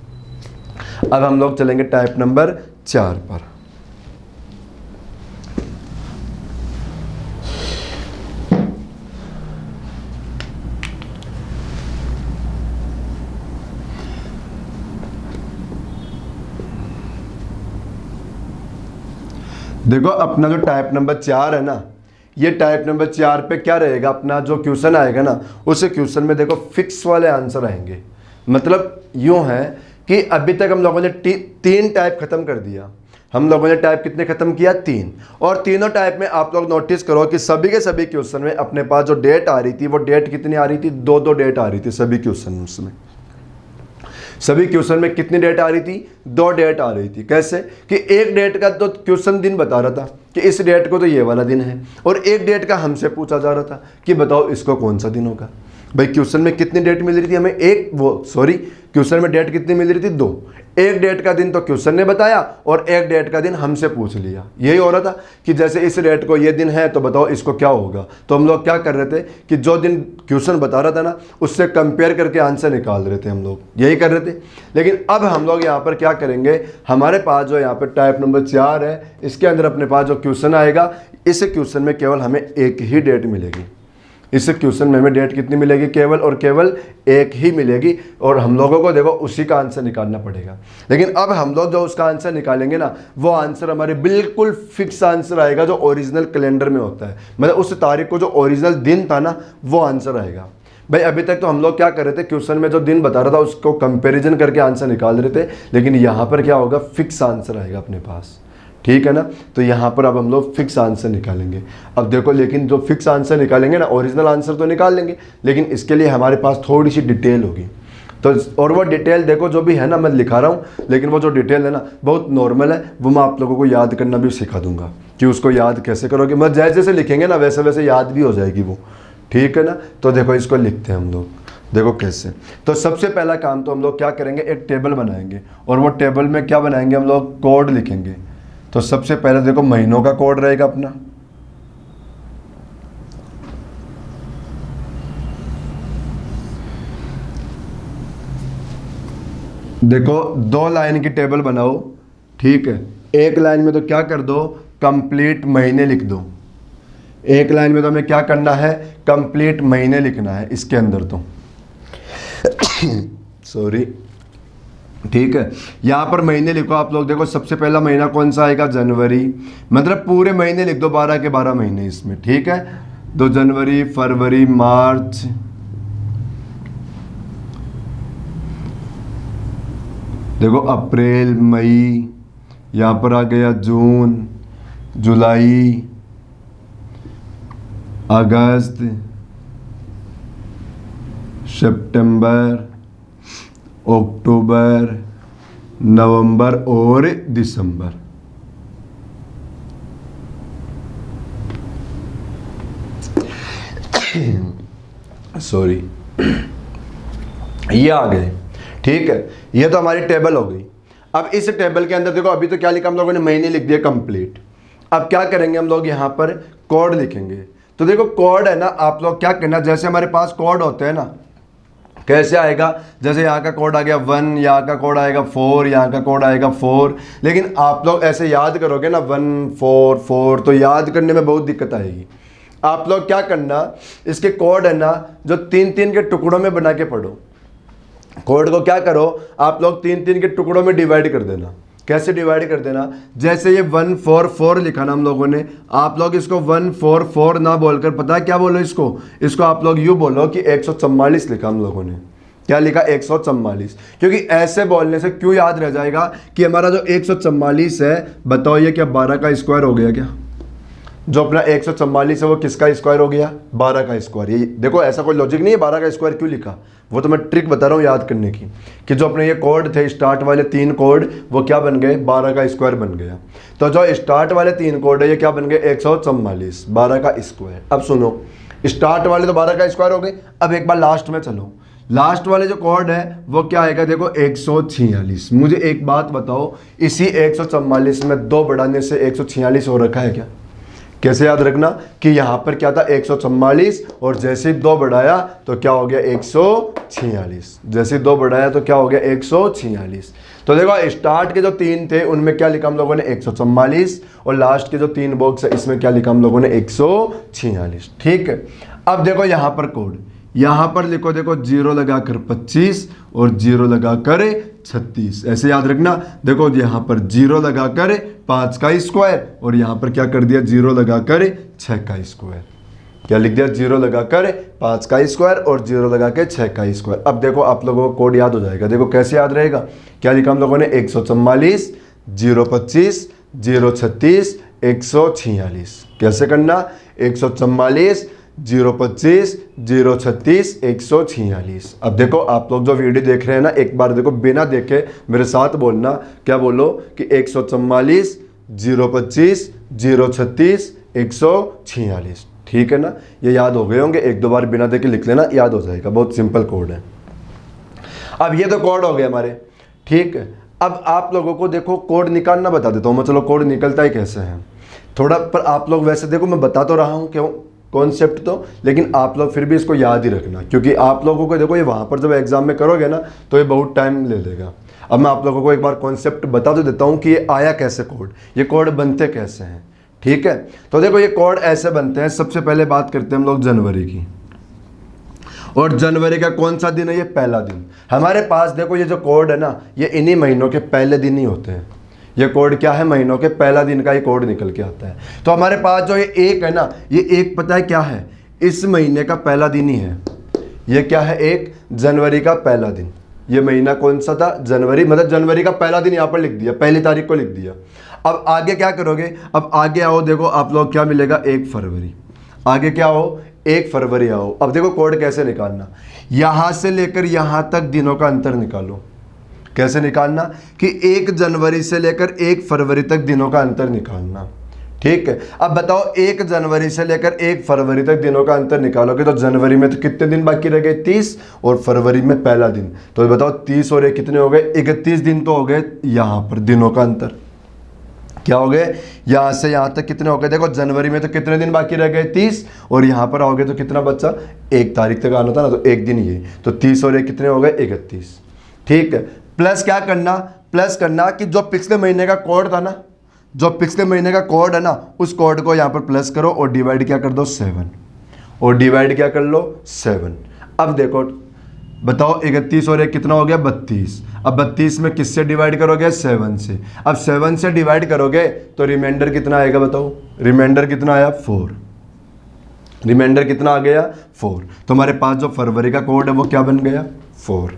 अब हम लोग चलेंगे टाइप नंबर 4 पर। देखो अपना जो टाइप नंबर 4 है ना, ये टाइप नंबर 4 पे क्या रहेगा, अपना जो क्वेश्चन आएगा ना, उस क्वेश्चन में देखो फिक्स वाले आंसर आएंगे। मतलब यूँ है कि अभी तक हम लोगों ने 3 टाइप खत्म कर दिया। हम लोगों ने टाइप कितने खत्म किया, 3। और तीनों टाइप में आप लोग नोटिस करो कि सभी के सभी क्वेश्चन में अपने पास जो डेट आ रही थी, वो डेट कितनी आ रही थी, 2-2 डेट आ रही थी सभी क्वेश्चन में। सभी क्वेश्चन में कितनी डेट आ रही थी, 2 डेट आ रही थी। कैसे कि एक डेट का तो क्वेश्चन दिन बता रहा था कि इस डेट को तो ये वाला दिन है, और एक डेट का हमसे पूछा जा रहा था कि बताओ इसको कौन सा दिन होगा। भाई क्वेश्चन में कितनी डेट मिल रही थी हमें, क्वेश्चन में डेट कितनी मिल रही थी, 2। एक डेट का दिन तो क्वेश्चन ने बताया और एक डेट का दिन हमसे पूछ लिया। यही हो रहा था कि जैसे इस डेट को ये दिन है तो बताओ इसको क्या होगा। तो हम लोग क्या कर रहे थे कि जो दिन क्वेश्चन बता रहा था ना, उससे कंपेयर करके आंसर निकाल रहे थे, हम लोग यही कर रहे थे। लेकिन अब हम लोग यहाँ पर क्या करेंगे, हमारे पास जो यहाँ पर टाइप नंबर 4 है, इसके अंदर अपने पास जो क्वेश्चन आएगा, इस क्वेश्चन में केवल हमें एक ही डेट मिलेगी। इस क्वेश्चन में हमें डेट कितनी मिलेगी, केवल और केवल एक ही मिलेगी, और हम लोगों को देखो उसी का आंसर निकालना पड़ेगा। लेकिन अब हम लोग जो उसका आंसर निकालेंगे ना, वो आंसर हमारे बिल्कुल फिक्स आंसर आएगा जो ओरिजिनल कैलेंडर में होता है। मतलब उस तारीख को जो ओरिजिनल दिन था ना, वो आंसर आएगा। भाई अभी तक तो हम लोग क्या कर रहे थे, क्वेश्चन में जो दिन बता रहा था उसको कंपेरिजन करके आंसर निकाल रहे थे, लेकिन यहाँ पर क्या होगा, फिक्स आंसर आएगा अपने पास। ठीक है ना। तो यहाँ पर अब हम लोग फिक्स आंसर निकालेंगे। अब देखो, लेकिन जो फिक्स आंसर निकालेंगे ना, ओरिजिनल आंसर तो निकाल लेंगे, लेकिन इसके लिए हमारे पास थोड़ी सी डिटेल होगी। तो और वो डिटेल देखो जो भी है ना, मैं लिखा रहा हूँ, लेकिन वो जो डिटेल है ना बहुत नॉर्मल है, वो मैं आप लोगों को याद करना भी सिखा दूंगा कि उसको याद कैसे करोगे। मैं जैसे जैसे लिखेंगे ना वैसे वैसे याद भी हो जाएगी वो। ठीक है ना। तो देखो इसको लिखते हैं हम लोग, देखो कैसे। तो सबसे पहला काम तो हम लोग क्या करेंगे, एक टेबल बनाएंगे, और वो टेबल में क्या बनाएंगे, हम लोग कोड लिखेंगे। तो सबसे पहले देखो महीनों का कोड रहेगा अपना। देखो 2 लाइन की टेबल बनाओ। ठीक है। एक लाइन में तो क्या कर दो, कंप्लीट महीने लिख दो। एक लाइन में तो हमें क्या करना है, कंप्लीट महीने लिखना है इसके अंदर तो सॉरी। ठीक है। यहाँ पर महीने लिखो आप लोग। देखो सबसे पहला महीना कौन सा आएगा, जनवरी। मतलब पूरे महीने लिख दो, 12 के 12 महीने इसमें। ठीक है। तो जनवरी, फरवरी, मार्च, देखो अप्रैल, मई, यहाँ पर आ गया जून, जुलाई, अगस्त, सितंबर, अक्टूबर, नवंबर और दिसंबर। सॉरी, ये आ गए। ठीक है। ये तो हमारी टेबल हो गई। अब इस टेबल के अंदर देखो, अभी तो क्या लिखा हम लोगों ने, महीने लिख दिए कंप्लीट। अब क्या करेंगे हम लोग, यहाँ पर कोड लिखेंगे। तो देखो कोड है ना, आप लोग क्या करना, जैसे हमारे पास कोड होते हैं ना, कैसे आएगा, जैसे यहाँ का कोड आ गया 1, यहाँ का कोड आएगा 4, यहाँ का कोड आएगा 4। लेकिन आप लोग ऐसे याद करोगे ना 1 4 4, तो याद करने में बहुत दिक्कत आएगी। आप लोग क्या करना, इसके कोड है ना जो 3-3 के टुकड़ों में बना के पढ़ो। कोड को क्या करो, आप लोग 3-3 के टुकड़ों में डिवाइड कर देना। कैसे डिवाइड कर देना, जैसे ये 144 लिखा ना हम लोगों ने, आप लोग इसको 144 ना बोलकर पता है क्या बोलो, इसको आप लोग यूँ बोलो कि 144 लिखा हम लोगों ने। क्या लिखा, 144। क्योंकि ऐसे बोलने से क्यों याद रह जाएगा कि हमारा जो 144 है, बताओ ये क्या 12 का स्क्वायर हो गया क्या। जो अपना 144 है वो किसका स्क्वायर हो गया, 12 का स्क्वायर। ये देखो ऐसा कोई लॉजिक नहीं है 12 का स्क्वायर क्यों लिखा, वो तो मैं ट्रिक बता रहा हूँ याद करने की, कि जो अपने ये कोड थे स्टार्ट वाले 3 कोड, वो क्या बन गए, 12 का स्क्वायर बन गया। तो जो स्टार्ट वाले 3 कोड है ये क्या बन गए, 144, 12 का स्क्वायर। अब सुनो, स्टार्ट वाले तो 12 का स्क्वायर हो गए। अब एक बार लास्ट में चलो, लास्ट वाले जो कोड है वो क्या आएगा, देखो 146। मुझे एक बात बताओ, इसी 144 में 2 बढ़ाने से 146 हो रखा है क्या? कैसे याद रखना कि यहाँ पर क्या था 144 और जैसे ही 2 बढ़ाया तो क्या हो गया 146, जैसे 2 बढ़ाया तो क्या हो गया 146। तो देखो स्टार्ट के जो 3 थे उनमें क्या लिखा हम लोगों ने 144 और लास्ट के जो 3 बॉक्स है इसमें क्या लिखा हम लोगों ने 146। ठीक है, अब देखो यहाँ पर कोड, यहाँ पर लिखो, देखो 0 लगाकर 25 और 0 लगाकर 36, ऐसे याद रखना। देखो यहाँ पर 0 लगाकर 5 का स्क्वायर और यहाँ पर क्या कर दिया 0 लगाकर 6 का स्क्वायर। क्या लिख दिया 0 लगाकर 5 का स्क्वायर और 0 लगा के 6 का स्क्वायर। अब देखो आप लोगों को कोड याद हो जाएगा। देखो कैसे याद रहेगा, क्या लिखा हम लोगों ने 144 025 036 146। कैसे करना 144 025 036 146। अब देखो आप लोग जो वीडियो देख रहे हैं ना, एक बार देखो बिना देखे मेरे साथ बोलना, क्या बोलो कि 144 025 036 146। ठीक है ना, ये याद हो गए होंगे, 1-2 बार बिना देखे लिख लेना, याद हो जाएगा, बहुत सिंपल कोड है। अब ये तो कोड हो गए हमारे। ठीक है, अब आप लोगों को देखो कोड निकालना बता देता हूँ मैं। चलो कोड निकलता ही कैसे है थोड़ा, पर आप लोग वैसे देखो मैं बता तो रहा हूँ क्यों कॉन्सेप्ट तो, लेकिन आप लोग फिर भी इसको याद ही रखना, क्योंकि आप लोगों को देखो ये वहाँ पर जब एग्जाम में करोगे ना तो ये बहुत टाइम ले लेगा। अब मैं आप लोगों को एक बार कॉन्सेप्ट बता तो देता हूँ कि ये आया कैसे कोड, ये कोड बनते कैसे हैं। ठीक है, तो देखो ये कोड ऐसे बनते हैं। सबसे पहले बात करते हैं हम लोग जनवरी की, और जनवरी का कौन सा दिन है, ये पहला दिन। हमारे पास देखो ये जो कोड है ना, ये इन्हीं महीनों के पहले दिन ही होते हैं। ये कोड क्या है, महीनों के पहला दिन का ये कोड निकल के आता है। तो हमारे पास जो ये 1 है ना, ये 1 पता है क्या है, इस महीने का पहला दिन ही है। ये क्या है, 1 जनवरी का पहला दिन। ये महीना कौन सा था, जनवरी, मतलब जनवरी का पहला दिन यहाँ पर लिख दिया, पहली तारीख को लिख दिया। अब आगे क्या करोगे, अब आगे आओ, देखो आप लोग क्या मिलेगा 1 फरवरी। आगे क्या हो 1 फरवरी आओ। अब देखो कोड कैसे निकालना, यहाँ से लेकर यहाँ तक दिनों का अंतर निकालो। कैसे निकालना कि 1 जनवरी से लेकर 1 फरवरी तक दिनों का अंतर निकालना। ठीक है, अब बताओ 1 जनवरी से लेकर 1 फरवरी तक दिनों का अंतर निकालोगे तो जनवरी में तो कितने दिन बाकी रह गए 30 और फरवरी में पहला दिन। तो बताओ 30 और 1 कितने हो गए, 31 दिन तो हो गए यहाँ पर दिनों का अंतर। क्या हो गए, यहाँ से यहाँ तक कितने हो गए, देखो जनवरी में तो कितने दिन बाकी रह गए 30 और यहाँ पर आओगे तो कितना बच्चा 1 तारीख तक आना था ना, तो 1 दिन ये, तो 30 और 1 कितने हो गए 31। ठीक है, प्लस क्या करना, प्लस करना कि जो पिछले महीने का कोड था ना, जो पिछले महीने का कोड है ना, उस कोड को यहाँ पर प्लस करो और डिवाइड क्या कर दो 7, और डिवाइड क्या कर लो 7। अब देखो बताओ 31 और 1 कितना हो गया 32। अब 32 में किससे डिवाइड करोगे 7 से। अब 7 से डिवाइड करोगे तो रिमाइंडर कितना आएगा बताओ, रिमाइंडर कितना आया 4। रिमाइंडर कितना आ गया 4। तो हमारे पास जो फरवरी का कोड है वो क्या बन गया 4।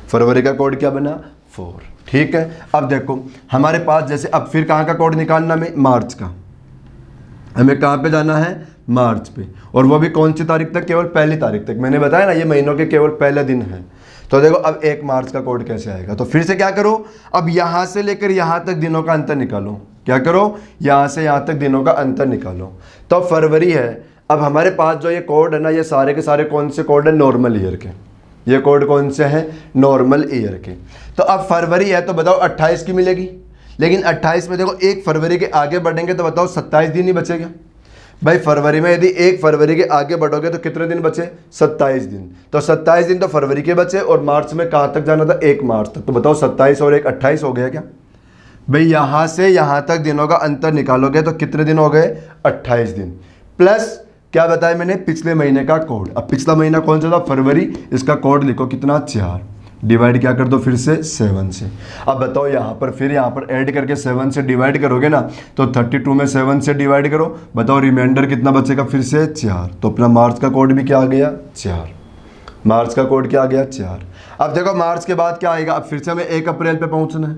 फरवरी का कोड क्या बना 4। ठीक है, अब देखो हमारे पास जैसे अब फिर कहाँ का कोड निकालना में, मार्च का। हमें कहाँ पे जाना है, मार्च पे, और वो भी कौन सी तारीख तक, केवल पहली तारीख तक। मैंने बताया ना ये महीनों के केवल पहले दिन है। तो देखो अब 1 मार्च का कोड कैसे आएगा, तो फिर से क्या करो, अब यहाँ से लेकर यहाँ तक दिनों का अंतर निकालो। क्या करो, यहाँ से यहाँ तक दिनों का अंतर निकालो। तो फरवरी है, अब हमारे पास जो ये कोड है ना, ये सारे के सारे कौन से कोड है, नॉर्मल ईयर के। ये कोड कौन से हैं, नॉर्मल ईयर के। तो अब फरवरी है तो बताओ 28 की मिलेगी, लेकिन 28 में देखो 1 फरवरी के आगे बढ़ेंगे तो बताओ 27 दिन ही बचेगा। भाई फरवरी में यदि 1 फरवरी के आगे बढ़ोगे तो कितने दिन बचे, 27 दिन। तो 27 दिन तो फरवरी के बचे, और मार्च में कहाँ तक जाना था, 1 मार्च तक। तो बताओ 27 और 1 28 हो गया क्या। भाई यहाँ से यहाँ तक दिनों का अंतर निकालोगे तो कितने दिन हो गए, 28 दिन। प्लस क्या बताया मैंने, पिछले महीने का कोड। अब पिछला महीना कौन सा था, फरवरी, इसका कोड लिखो कितना 4, डिवाइड क्या कर दो फिर से 7 से। अब बताओ यहाँ पर फिर यहाँ पर ऐड करके 7 से डिवाइड करोगे ना, तो 32 में 7 से डिवाइड करो, बताओ रिमाइंडर कितना बचेगा फिर से 4। तो अपना मार्च का कोड भी क्या आ गया 4। मार्च का कोड क्या आ गया 4। अब देखो मार्च के बाद क्या आएगा, अब फिर से हमें 1 अप्रैल पे पहुँचना है।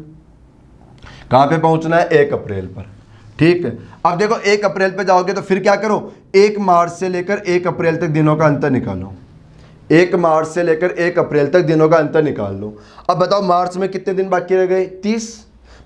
कहाँ पे पहुँचना है, 1 अप्रैल पर। ठीक है, अब देखो 1 अप्रैल पे जाओगे तो फिर क्या करो, 1 मार्च से लेकर 1 अप्रैल तक दिनों का अंतर निकालो। 1 मार्च से लेकर 1 अप्रैल तक दिनों का अंतर निकाल लो। अब बताओ मार्च में कितने दिन बाकी रह गए, 30।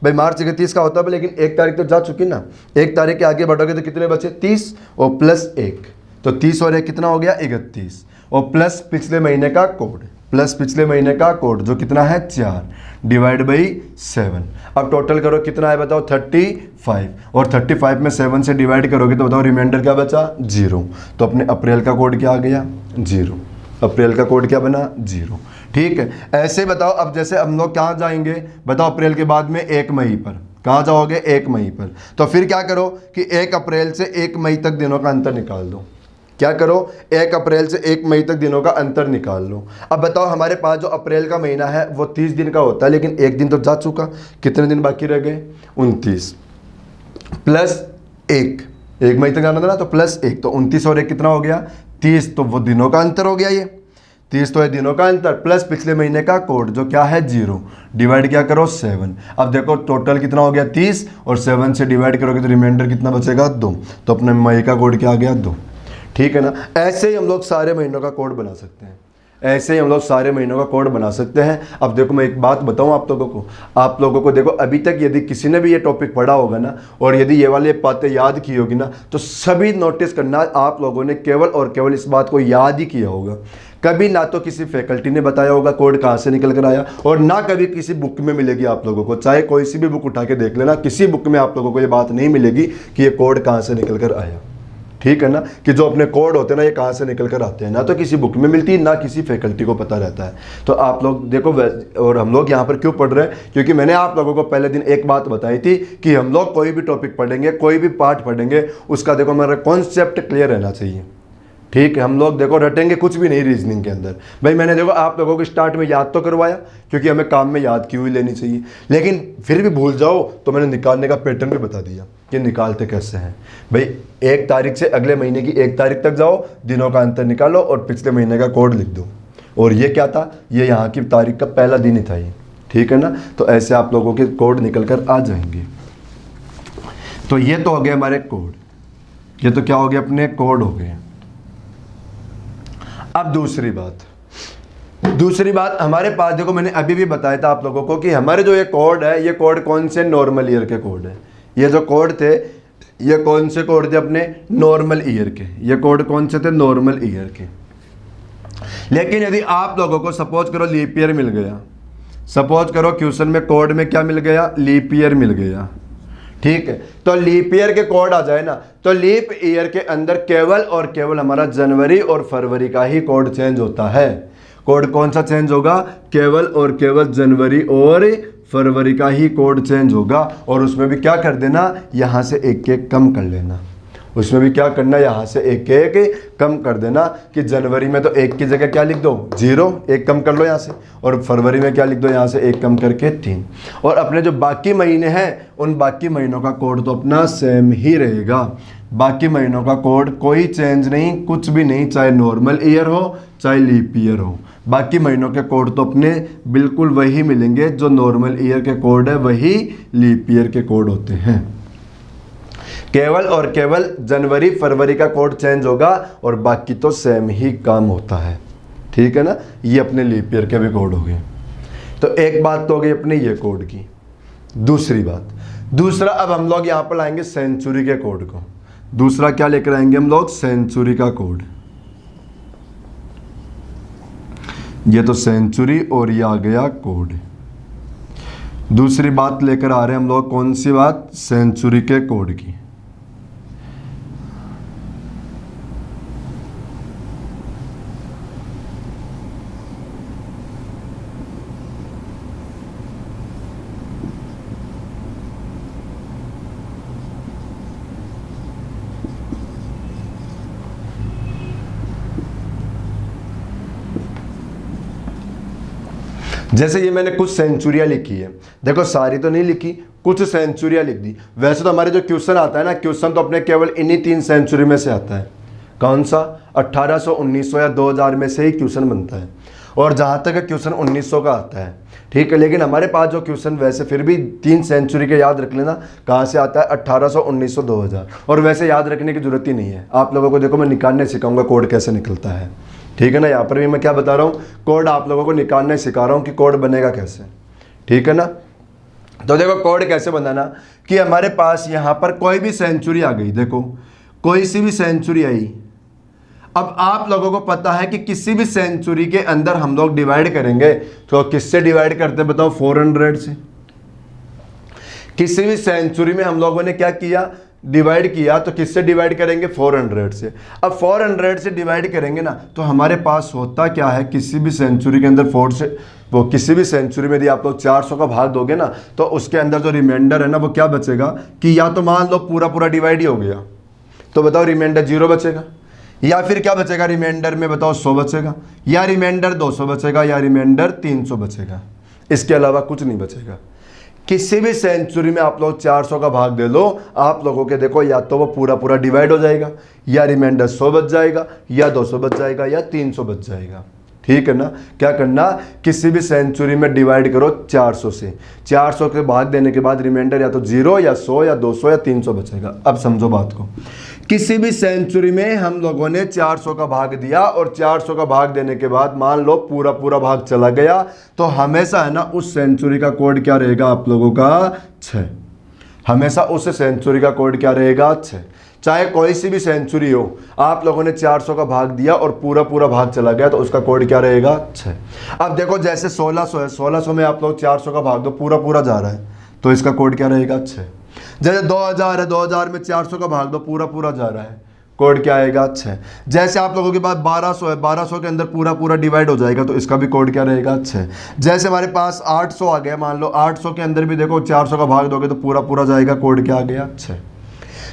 भाई मार्च 31 का होता है, लेकिन 1 तारीख तो जा चुकी ना, 1 तारीख के आगे बढ़ोगे तो कितने बचे 30 और प्लस 1, तो 30 और 1 कितना हो गया 31, और प्लस पिछले महीने का कोड। प्लस पिछले महीने का कोड जो कितना है 4 डिवाइड बाई 7। अब टोटल करो कितना है बताओ 35, और 35 में 7 से डिवाइड करोगे तो बताओ रिमाइंडर क्या बचा 0। तो अपने अप्रैल का कोड क्या आ गया 0। अप्रैल का कोड क्या बना 0। ठीक है, ऐसे बताओ। अब जैसे हम लोग कहाँ जाएंगे बताओ अप्रैल के बाद में 1 मई पर, कहाँ जाओगे 1 मई पर। तो फिर क्या करो कि 1 अप्रैल से 1 मई तक दिनों का अंतर निकाल दो। क्या करो 1 अप्रैल से 1 मई तक दिनों का अंतर निकाल लो। अब बताओ हमारे पास जो अप्रैल का महीना है वो 30 दिन का होता है, लेकिन एक दिन तो जा चुका, कितने दिन बाकी रह गए 29 प्लस 1 मई तक जाना था ना, तो प्लस 1 तो 29 और 1 कितना हो गया 30, तो वो दिनों का अंतर हो गया। ये 30 तो है दिनों का अंतर, प्लस पिछले महीने का कोड जो क्या है 0, डिवाइड क्या करो 7। अब देखो टोटल कितना हो गया 30, और 7 से डिवाइड करोगे तो रिमाइंडर कितना बचेगा 2। तो अपने मई का कोड क्या आ गया 2। ठीक है ना, ऐसे ही हम लोग सारे महीनों का कोड बना सकते हैं। ऐसे ही हम लोग सारे महीनों का कोड बना सकते हैं। अब देखो मैं एक बात बताऊं आप लोगों को देखो, अभी तक यदि किसी ने भी ये टॉपिक पढ़ा होगा ना, और यदि ये वाली बातें याद की होगी ना, तो सभी नोटिस करना आप लोगों ने केवल और केवल इस बात को याद ही किया होगा। कभी ना तो किसी फैकल्टी ने बताया होगा कोड कहाँ से निकल कर आया, और ना कभी किसी बुक में मिलेगी आप लोगों को। चाहे कोई सी भी बुक उठा के देख लेना, किसी बुक में आप लोगों को ये बात नहीं मिलेगी कि ये कोड कहाँ से निकल कर आया। ठीक है ना, कि जो अपने कोड होते हैं ना ये कहाँ से निकल कर आते हैं, ना तो किसी बुक में मिलती है ना किसी फैकल्टी को पता रहता है। तो आप लोग देखो, और हम लोग यहाँ पर क्यों पढ़ रहे हैं, क्योंकि मैंने आप लोगों को पहले दिन एक बात बताई थी कि हम लोग कोई भी टॉपिक पढ़ेंगे, कोई भी पार्ट पढ़ेंगे, उसका देखो हमारा कॉन्सेप्ट क्लियर रहना चाहिए। ठीक है, हम लोग देखो रटेंगे कुछ भी नहीं रीजनिंग के अंदर। भाई मैंने देखो आप लोगों को स्टार्ट में याद तो करवाया, क्योंकि हमें काम में याद की हुई लेनी चाहिए, लेकिन फिर भी भूल जाओ तो मैंने निकालने का पैटर्न भी बता दिया कि निकालते कैसे हैं। भाई 1 तारीख से अगले महीने की 1 तारीख तक जाओ, दिनों का अंतर निकालो और पिछले महीने का कोड लिख दो। और ये क्या था, ये यहाँ की तारीख का पहला दिन ही था ये। ठीक है ना, तो ऐसे आप लोगों के कोड निकल कर आ जाएंगे। तो ये तो हो गए हमारे कोड, ये तो क्या हो गया अपने कोड हो गए। अब दूसरी बात हमारे पास देखो, मैंने अभी भी बताया था आप लोगों को कि हमारे जो ये कोड है, ये कोड कौन से नॉर्मल ईयर के कोड है। ये जो कोड थे ये कौन से कोड थे अपने नॉर्मल ईयर के। ये कोड कौन से थे नॉर्मल ईयर के। लेकिन यदि आप लोगों को सपोज करो लीप ईयर मिल गया, सपोज करो क्वेश्चन में कोड में क्या मिल गया लीप ईयर मिल गया। ठीक है, तो लीप ईयर के कोड आ जाए ना, तो लीप ईयर के अंदर केवल और केवल हमारा जनवरी और फरवरी का ही कोड चेंज होता है। कोड कौन सा चेंज होगा, केवल और केवल जनवरी और फरवरी का ही कोड चेंज होगा। और उसमें भी क्या कर देना, यहाँ से एक एक कम कर लेना। उसमें भी क्या करना, यहाँ से एक एक कम कर देना कि जनवरी में तो 1 की जगह क्या लिख दो 0, 1 कम कर लो यहाँ से, और फरवरी में क्या लिख दो यहाँ से 1 कम करके 3। और अपने जो बाकी महीने हैं उन बाकी महीनों का कोड तो अपना सेम ही रहेगा। बाकी महीनों का कोड कोई चेंज नहीं, कुछ भी नहीं, चाहे नॉर्मल ईयर हो चाहे लीप ईयर हो, बाकी महीनों के कोड तो अपने बिल्कुल वही मिलेंगे। जो नॉर्मल ईयर के कोड है वही लीप ईयर के कोड होते हैं। केवल और केवल जनवरी फरवरी का कोड चेंज होगा और बाकी तो सेम ही काम होता है। ठीक है ना, ये अपने लीप ईयर के भी कोड हो गए। तो एक बात तो हो गई अपने ये कोड की। दूसरा अब हम लोग यहाँ पर लाएंगे सेंचुरी के कोड को। दूसरा क्या लेकर आएंगे हम लोग, सेंचुरी का कोड। ये तो सेंचुरी और ये आ गया कोड। दूसरी बात लेकर आ रहे हैं हम लोग, कौन सी बात, सेंचुरी के कोड की। जैसे ये मैंने कुछ सेंचुरियाँ लिखी है, देखो सारी तो नहीं लिखी, कुछ सेंचुरियाँ लिख दी। वैसे तो हमारे जो क्वेश्चन आता है ना, क्वेश्चन तो अपने केवल इन्हीं 3 सेंचुरी में से आता है। कौन सा, 1800, 1900 या 2000 में से ही क्वेश्चन बनता है। और जहाँ तक क्वेश्चन 1900 का आता है, ठीक है। लेकिन हमारे पास जो क्वेश्चन वैसे फिर भी 3 सेंचुरी के याद रख लेना, कहाँ से आता है, 1800, 1900, 2000। और वैसे याद रखने की जरूरत ही नहीं है। आप लोगों को देखो मैं निकालने सिखाऊंगा कोड कैसे निकलता है। ठीक है ना, यहाँ पर भी मैं क्या बता रहा हूँ, कोड आप लोगों को निकालने सिखा रहा हूँ कि कोड बनेगा कैसे। ठीक है ना, तो देखो कोड कैसे बनाना, कि हमारे पास यहाँ पर कोई भी सेंचुरी आ गई, देखो कोई सी भी सेंचुरी आई। अब आप लोगों को पता है कि किसी भी सेंचुरी के अंदर हम लोग डिवाइड करेंगे तो किससे डिवाइड करते हैं बताओ? 400 से। किसी भी सेंचुरी में हम लोगों ने क्या किया? डिवाइड किया, तो किससे डिवाइड करेंगे? 400 से। अब 400 से डिवाइड करेंगे ना, तो हमारे पास होता क्या है, किसी भी सेंचुरी के अंदर किसी भी सेंचुरी में यदि आप लोग 400 का भाग दोगे ना, तो उसके अंदर जो रिमाइंडर है ना, वो क्या बचेगा कि या तो मान लो पूरा पूरा डिवाइड ही हो गया, तो बताओ रिमाइंडर 0 बचेगा, या फिर क्या बचेगा रिमाइंडर में बताओ? 100 बचेगा, या रिमाइंडर 200 बचेगा, या रिमाइंडर 300 बचेगा। इसके अलावा कुछ नहीं बचेगा। किसी भी सेंचुरी में आप लोग 400 का भाग दे लो, आप लोगों के देखो या तो वो पूरा पूरा डिवाइड हो जाएगा, या रिमाइंडर 100 बच जाएगा, या 200 बच जाएगा, या 300 बच जाएगा। ठीक है ना? क्या करना? किसी भी सेंचुरी में डिवाइड करो 400 से। 400 के भाग देने के बाद रिमाइंडर या तो 0 या 100 या 200 या 300 बचेगा। अब समझो बात को, किसी भी सेंचुरी में हम लोगों ने 400 का भाग दिया और 400 का भाग देने के बाद मान लो पूरा पूरा भाग चला गया, तो हमेशा है ना उस सेंचुरी का कोड क्या रहेगा आप लोगों का? 6। हमेशा उस सेंचुरी का कोड क्या रहेगा? 6। चाहे कोई सी भी सेंचुरी हो, आप लोगों ने 400 का भाग दिया और पूरा पूरा भाग चला गया, तो उसका कोड क्या रहेगा? 6। अब देखो जैसे 1600 है, 1600 में आप लोग 400 का भाग दो, पूरा पूरा जा रहा है, तो इसका कोड क्या रहेगा? 6। जैसे 2000 है, 2000 में 400 का भाग दो, पूरा पूरा जा रहा है, कोड क्या आएगा? 6। जैसे आप लोगों के पास 1200 है, 1200 के अंदर पूरा पूरा डिवाइड हो जाएगा, तो इसका भी कोड क्या रहेगा? 6। जैसे हमारे पास 800 आ गया, मान लो 800 के अंदर भी देखो 400 का भाग दोगे तो पूरा पूरा जाएगा, कोड क्या आ गया? 6।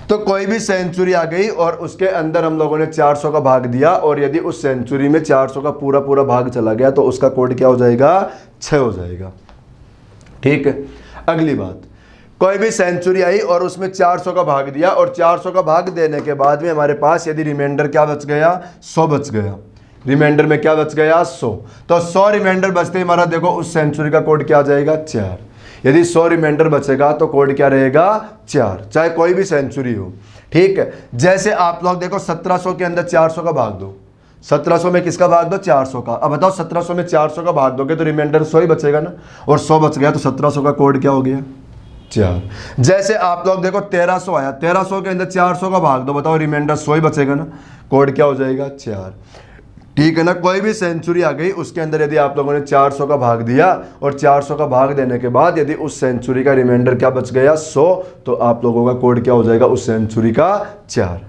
तो कोई भी सेंचुरी आ गई और उसके अंदर हम लोगों ने 400 का भाग दिया, और यदि उस सेंचुरी में 400 का पूरा पूरा भाग चला गया, तो उसका कोड क्या हो जाएगा? 6 हो जाएगा। ठीक है। अगली बात, कोई भी सेंचुरी आई और उसमें 400 का भाग दिया, और 400 का भाग देने के बाद में हमारे पास यदि रिमाइंडर क्या बच गया? 100 बच गया। रिमाइंडर में क्या बच गया? 100। तो 100 रिमाइंडर बचते ही हमारा देखो उस सेंचुरी का कोड क्या आ जाएगा? 4। यदि 100 रिमाइंडर बचेगा तो कोड क्या रहेगा? 4। चाहे कोई भी सेंचुरी हो। ठीक है। जैसे आप लोग देखो 1700 के अंदर 400 का भाग दो, 1700 में किसका भाग दो? 400 का। अब बताओ 1700 में 400 का भाग दोगे तो रिमाइंडर 100 ही बचेगा ना, और 100 बच गया तो 1700 का कोड क्या हो गया? 4। जैसे आप लोग देखो 1300 आया, 1300 के अंदर 400 का भाग दो, बताओ रिमाइंडर 100 ही बचेगा ना, कोड क्या हो जाएगा? 4। ठीक है ना? कोई भी सेंचुरी आ गई, उसके अंदर यदि आप लोगों ने 400 का भाग दिया और 400 का भाग देने के बाद यदि उस सेंचुरी का रिमाइंडर क्या बच गया? 100, तो आप लोगों का कोड क्या हो जाएगा उस सेंचुरी का? 4।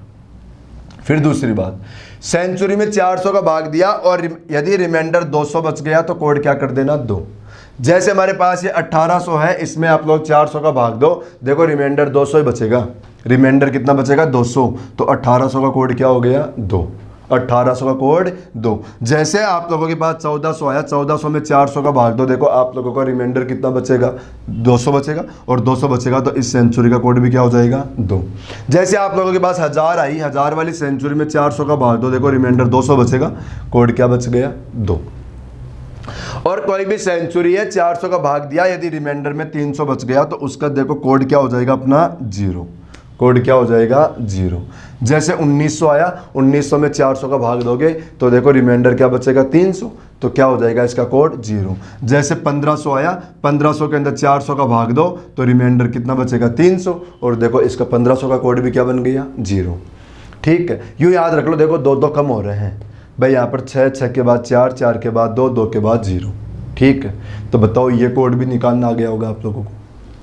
फिर दूसरी बात, सेंचुरी में 400 का भाग दिया और यदि रिमाइंडर 200 बच गया, तो कोड क्या कर देना? 2। जैसे हमारे पास ये 1800 है, इसमें आप लोग 400 का भाग दो, देखो रिमाइंडर 200 ही बचेगा। रिमाइंडर कितना बचेगा? 200। तो 1800 का कोड क्या हो गया? 2। 1800 का कोड 2। जैसे आप लोगों के पास 1400 आया, 1400 में 400 का भाग दो, देखो आप लोगों का रिमाइंडर कितना बचेगा? 200 बचेगा, और 200 बचेगा तो इस सेंचुरी का कोड भी क्या हो जाएगा? 2। जैसे आप लोगों के पास 1000 आई, 1000 वाली सेंचुरी में 400 का भाग दो, देखो रिमाइंडर 200 बचेगा, कोड क्या बच गया? 2। और कोई भी सेंचुरी है, 400 का भाग दिया, यदि रिमाइंडर में 300 बच गया, तो उसका देखो कोड क्या हो जाएगा अपना? 0। कोड क्या हो जाएगा? 0। जैसे 1900 आया, 1900 में 400 का भाग दोगे तो देखो रिमाइंडर क्या बचेगा? 300, तो क्या हो जाएगा इसका कोड? 0। जैसे 1500 आया, 1500 के अंदर 400 का भाग दो तो रिमाइंडर कितना बचेगा? 300, और देखो इसका 1500 का कोड भी क्या बन गया? 0। ठीक है। यूँ याद रख लो, देखो 2 कम हो रहे हैं भाई, यहाँ पर 6 के बाद 4, 4 के बाद 2, 2 के बाद 0। ठीक है। तो बताओ ये कोड भी निकालना आ गया होगा आप लोगों को।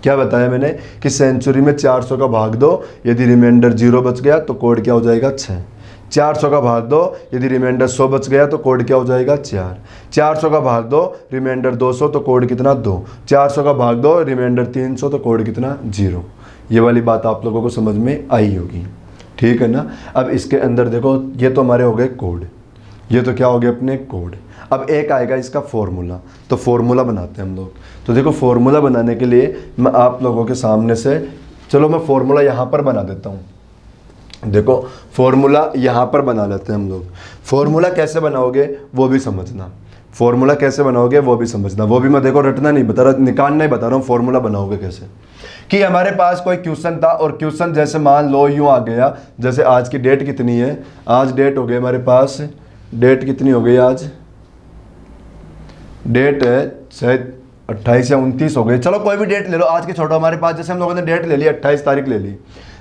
क्या बताया मैंने कि सेंचुरी में 400 का भाग दो, यदि रिमाइंडर 0 बच गया तो कोड क्या हो जाएगा? 6। 400 का भाग दो, यदि रिमाइंडर 100 बच गया तो कोड क्या हो जाएगा? 4। 400 का भाग दो, रिमाइंडर 200, तो कोड कितना? 2। 400 का भाग दो, रिमाइंडर 300, तो कोड कितना? 0। ये वाली बात आप लोगों को समझ में आई होगी। ठीक है ना? अब इसके अंदर देखो, ये तो हमारे हो गए कोड, ये तो क्या हो गया अपने? कोड। अब एक आएगा इसका फॉर्मूला, तो फॉर्मूला बनाते हैं हम लोग। तो देखो फॉर्मूला बनाने के लिए मैं आप लोगों के सामने से, चलो मैं फॉर्मूला यहाँ पर बना देता हूँ। देखो फॉर्मूला यहाँ पर बना लेते हैं हम लोग। फॉर्मूला कैसे बनाओगे वो भी समझना, फॉर्मूला कैसे बनाओगे वो भी समझना, वो भी मैं देखो रटना नहीं बता रहा, निकालना ही बता रहा हूँ फॉर्मूला बनाओगे कैसे। कि हमारे पास कोई क्वेश्चन था, और क्वेश्चन जैसे मान लो यूँ आ गया, जैसे आज की डेट कितनी है? आज डेट हो गई हमारे पास, डेट कितनी हो गई आज? डेट है शायद 28 या 29 हो गई, चलो कोई भी डेट ले लो आज की, छोड़ो। हमारे पास जैसे हम लोगों ने डेट ले ली 28 तारीख ले ली,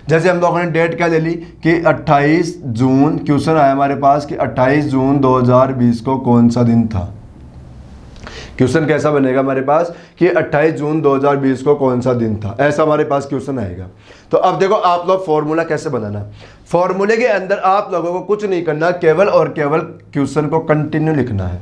जैसे हम लोगों ने डेट क्या ले ली कि 28 जून, क्वेश्चन आया हमारे पास कि 28 जून 2020 को कौन सा दिन था। क्वेश्चन कैसा बनेगा हमारे पास कि 28 जून 2020 को कौन सा दिन था, ऐसा हमारे पास क्वेश्चन आएगा। तो अब देखो आप लोग फॉर्मूला कैसे बनाना। फॉर्मूले के अंदर आप लोगों को कुछ नहीं करना, केवल और केवल क्वेश्चन को कंटिन्यू लिखना है।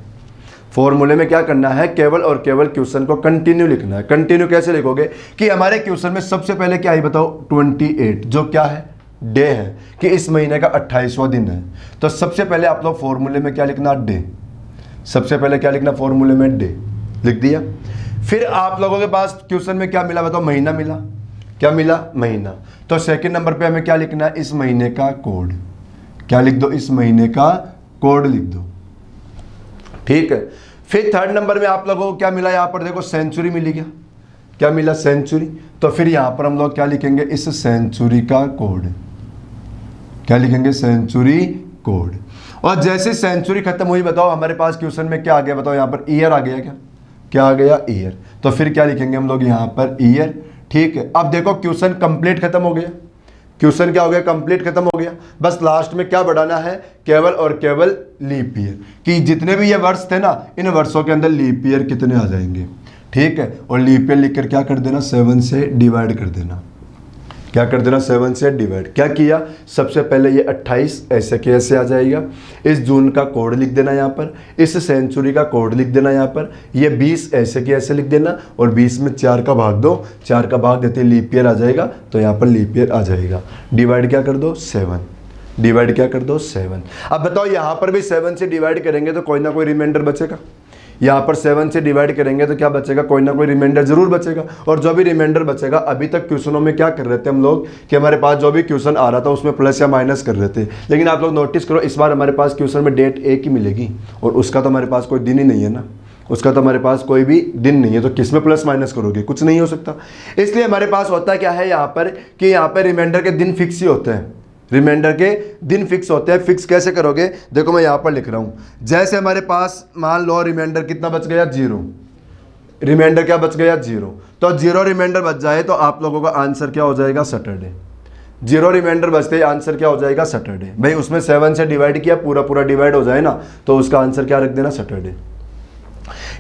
फॉर्मूले में क्या करना है, केवल और केवल क्वेश्चन को कंटिन्यू लिखना है। कंटिन्यू कैसे लिखोगे कि हमारे क्वेश्चन में सबसे पहले क्या है बताओ, 28 जो क्या है, डे है, कि इस महीने का 28वां दिन है। तो सबसे पहले आप लोग फॉर्मूले में क्या लिखना, डे। सबसे पहले क्या लिखना फॉर्मूले में, डे लिख दिया। फिर आप लोगों के पास क्वेश्चन में क्या मिला बताओ, महीना मिला। क्या मिला, महीना। तो सेकंड नंबर पे हमें क्या लिखना है, इस महीने का कोड। क्या लिख दो, इस महीने का कोड लिख दो, ठीक है। फिर थर्ड नंबर में आप लोगों को क्या मिला, यहां पर देखो सेंचुरी मिली। क्या मिला, सेंचुरी। तो फिर यहां पर हम लोग क्या लिखेंगे, इस सेंचुरी का कोड। क्या लिखेंगे, सेंचुरी कोड। और जैसे सेंचुरी खत्म हुई बताओ हमारे पास क्वेश्चन में क्या आ गया बताओ, यहां पर ईयर आ गया। क्या आ गया, ईयर। तो फिर क्या लिखेंगे हम लोग यहां पर, ईयर, ठीक है। अब देखो क्वेश्चन कंप्लीट खत्म हो गया। क्वेश्चन क्या हो गया, कंप्लीट खत्म हो गया। बस लास्ट में क्या बढ़ाना है, केवल और केवल लीप ईयर, कि जितने भी ये वर्ष थे ना, इन वर्षों के अंदर लीप ईयर कितने आ जाएंगे, ठीक है। और लीप ईयर लिखकर क्या कर देना, 7 से डिवाइड कर देना। क्या कर देना, 7 से डिवाइड। क्या किया, सबसे पहले ये 28 ऐसे के ऐसे आ जाएगा। इस जून का कोड लिख देना यहाँ पर, इस सेंचुरी का कोड लिख देना यहाँ पर। ये 20 ऐसे के ऐसे लिख देना, और 20 में 4 का भाग दो, 4 का भाग देते लीप ईयर आ जाएगा। तो यहाँ पर लीप ईयर आ जाएगा। डिवाइड क्या कर दो, 7। डिवाइड क्या कर दो, 7। अब बताओ यहाँ पर भी 7 से डिवाइड करेंगे तो कोई ना कोई रिमाइंडर बचेगा। यहाँ पर 7 से डिवाइड करेंगे तो क्या बचेगा, कोई ना कोई रिमाइंडर जरूर बचेगा। और जो भी रिमाइंडर बचेगा, अभी तक क्वेश्चनों में क्या कर रहे थे हम लोग कि हमारे पास जो भी क्वेश्चन आ रहा था उसमें प्लस या माइनस कर रहे थे। लेकिन आप लोग नोटिस करो, इस बार हमारे पास क्वेश्चन में डेट एक ही मिलेगी, और उसका तो हमारे पास कोई दिन ही नहीं है ना, उसका तो हमारे पास कोई भी दिन नहीं है। तो किस में प्लस माइनस करोगे, कुछ नहीं हो सकता। इसलिए हमारे पास होता क्या है यहाँ पर कि यहाँ पर रिमाइंडर के दिन फिक्स ही होते हैं। रिमाइंडर के दिन फिक्स होते हैं। फिक्स कैसे करोगे, देखो मैं यहाँ पर लिख रहा हूँ। जैसे हमारे पास मान लो रिमाइंडर कितना बच गया, 0। रिमाइंडर क्या बच गया, 0। तो 0 रिमाइंडर बच जाए तो आप लोगों का आंसर क्या हो जाएगा, सैटरडे। 0 रिमाइंडर बचते ही आंसर क्या हो जाएगा, सैटरडे। भाई उसमें 7 से डिवाइड किया, पूरा पूरा डिवाइड हो जाए ना, तो उसका आंसर क्या रख देना, सैटरडे।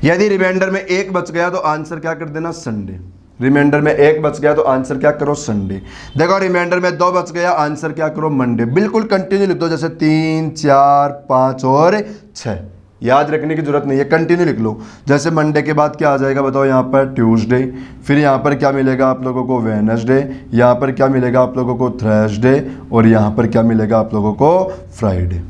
यदि रिमाइंडर में 1 बच गया तो आंसर क्या कर देना, संडे। रिमाइंडर में 1 बच गया तो आंसर क्या करो, संडे। देखो रिमाइंडर में 2 बच गया, आंसर क्या करो, मंडे। बिल्कुल कंटिन्यू लिख दो, जैसे 3, 4, 5 और 6। याद रखने की जरूरत नहीं है, कंटिन्यू लिख लो। जैसे मंडे के बाद क्या आ जाएगा बताओ, यहाँ पर ट्यूसडे। फिर यहाँ पर क्या मिलेगा आप लोगों को, वेडनेसडे। यहाँ पर क्या मिलेगा आप लोगों को, थर्सडे। और यहाँ पर क्या मिलेगा आप लोगों को, फ्राइडे।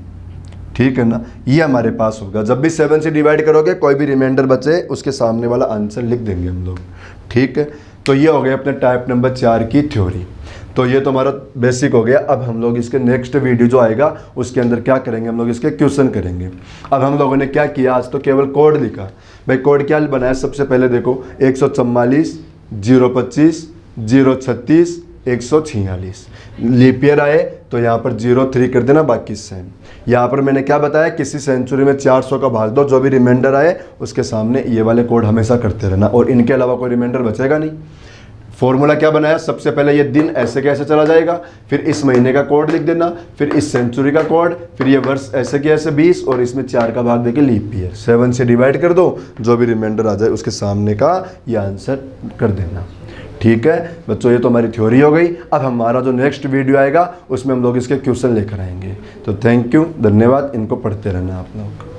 ठीक है ना, ये हमारे पास होगा। जब भी 7 से डिवाइड करोगे, कोई भी रिमाइंडर बचे उसके सामने वाला आंसर लिख देंगे हम लोग। ठीक है, तो ये हो गया अपने टाइप नंबर 4 की थ्योरी। तो ये तो हमारा बेसिक हो गया। अब हम लोग इसके नेक्स्ट वीडियो जो आएगा उसके अंदर क्या करेंगे, हम लोग इसके क्वेश्चन करेंगे। अब हम लोगों ने क्या किया, आज तो केवल कोड लिखा। भाई कोड क्या बनाया, सबसे पहले देखो 144, 025, 036, 146। लीप ईयर आए तो यहाँ पर 03 कर देना, बाकी सेम। यहाँ पर मैंने क्या बताया, किसी सेंचुरी में 400 का भाग दो, जो भी रिमाइंडर आए उसके सामने ये वाले कोड हमेशा करते रहना, और इनके अलावा कोई रिमाइंडर बचेगा नहीं। फॉर्मूला क्या बनाया, सबसे पहले ये दिन ऐसे कैसे चला जाएगा, फिर इस महीने का कोड लिख देना, फिर इस सेंचुरी का कोड, फिर ये वर्ष ऐसे के ऐसे 20, और इसमें 4 का भाग देके लीप ईयर। 7 से डिवाइड कर दो, जो भी रिमाइंडर आ जाए उसके सामने का ये आंसर कर देना। ठीक है बच्चों, ये तो हमारी थ्योरी हो गई। अब हमारा जो नेक्स्ट वीडियो आएगा उसमें हम लोग इसके क्वेश्चन लेकर आएंगे। तो थैंक यू, धन्यवाद। इनको पढ़ते रहना आप लोग।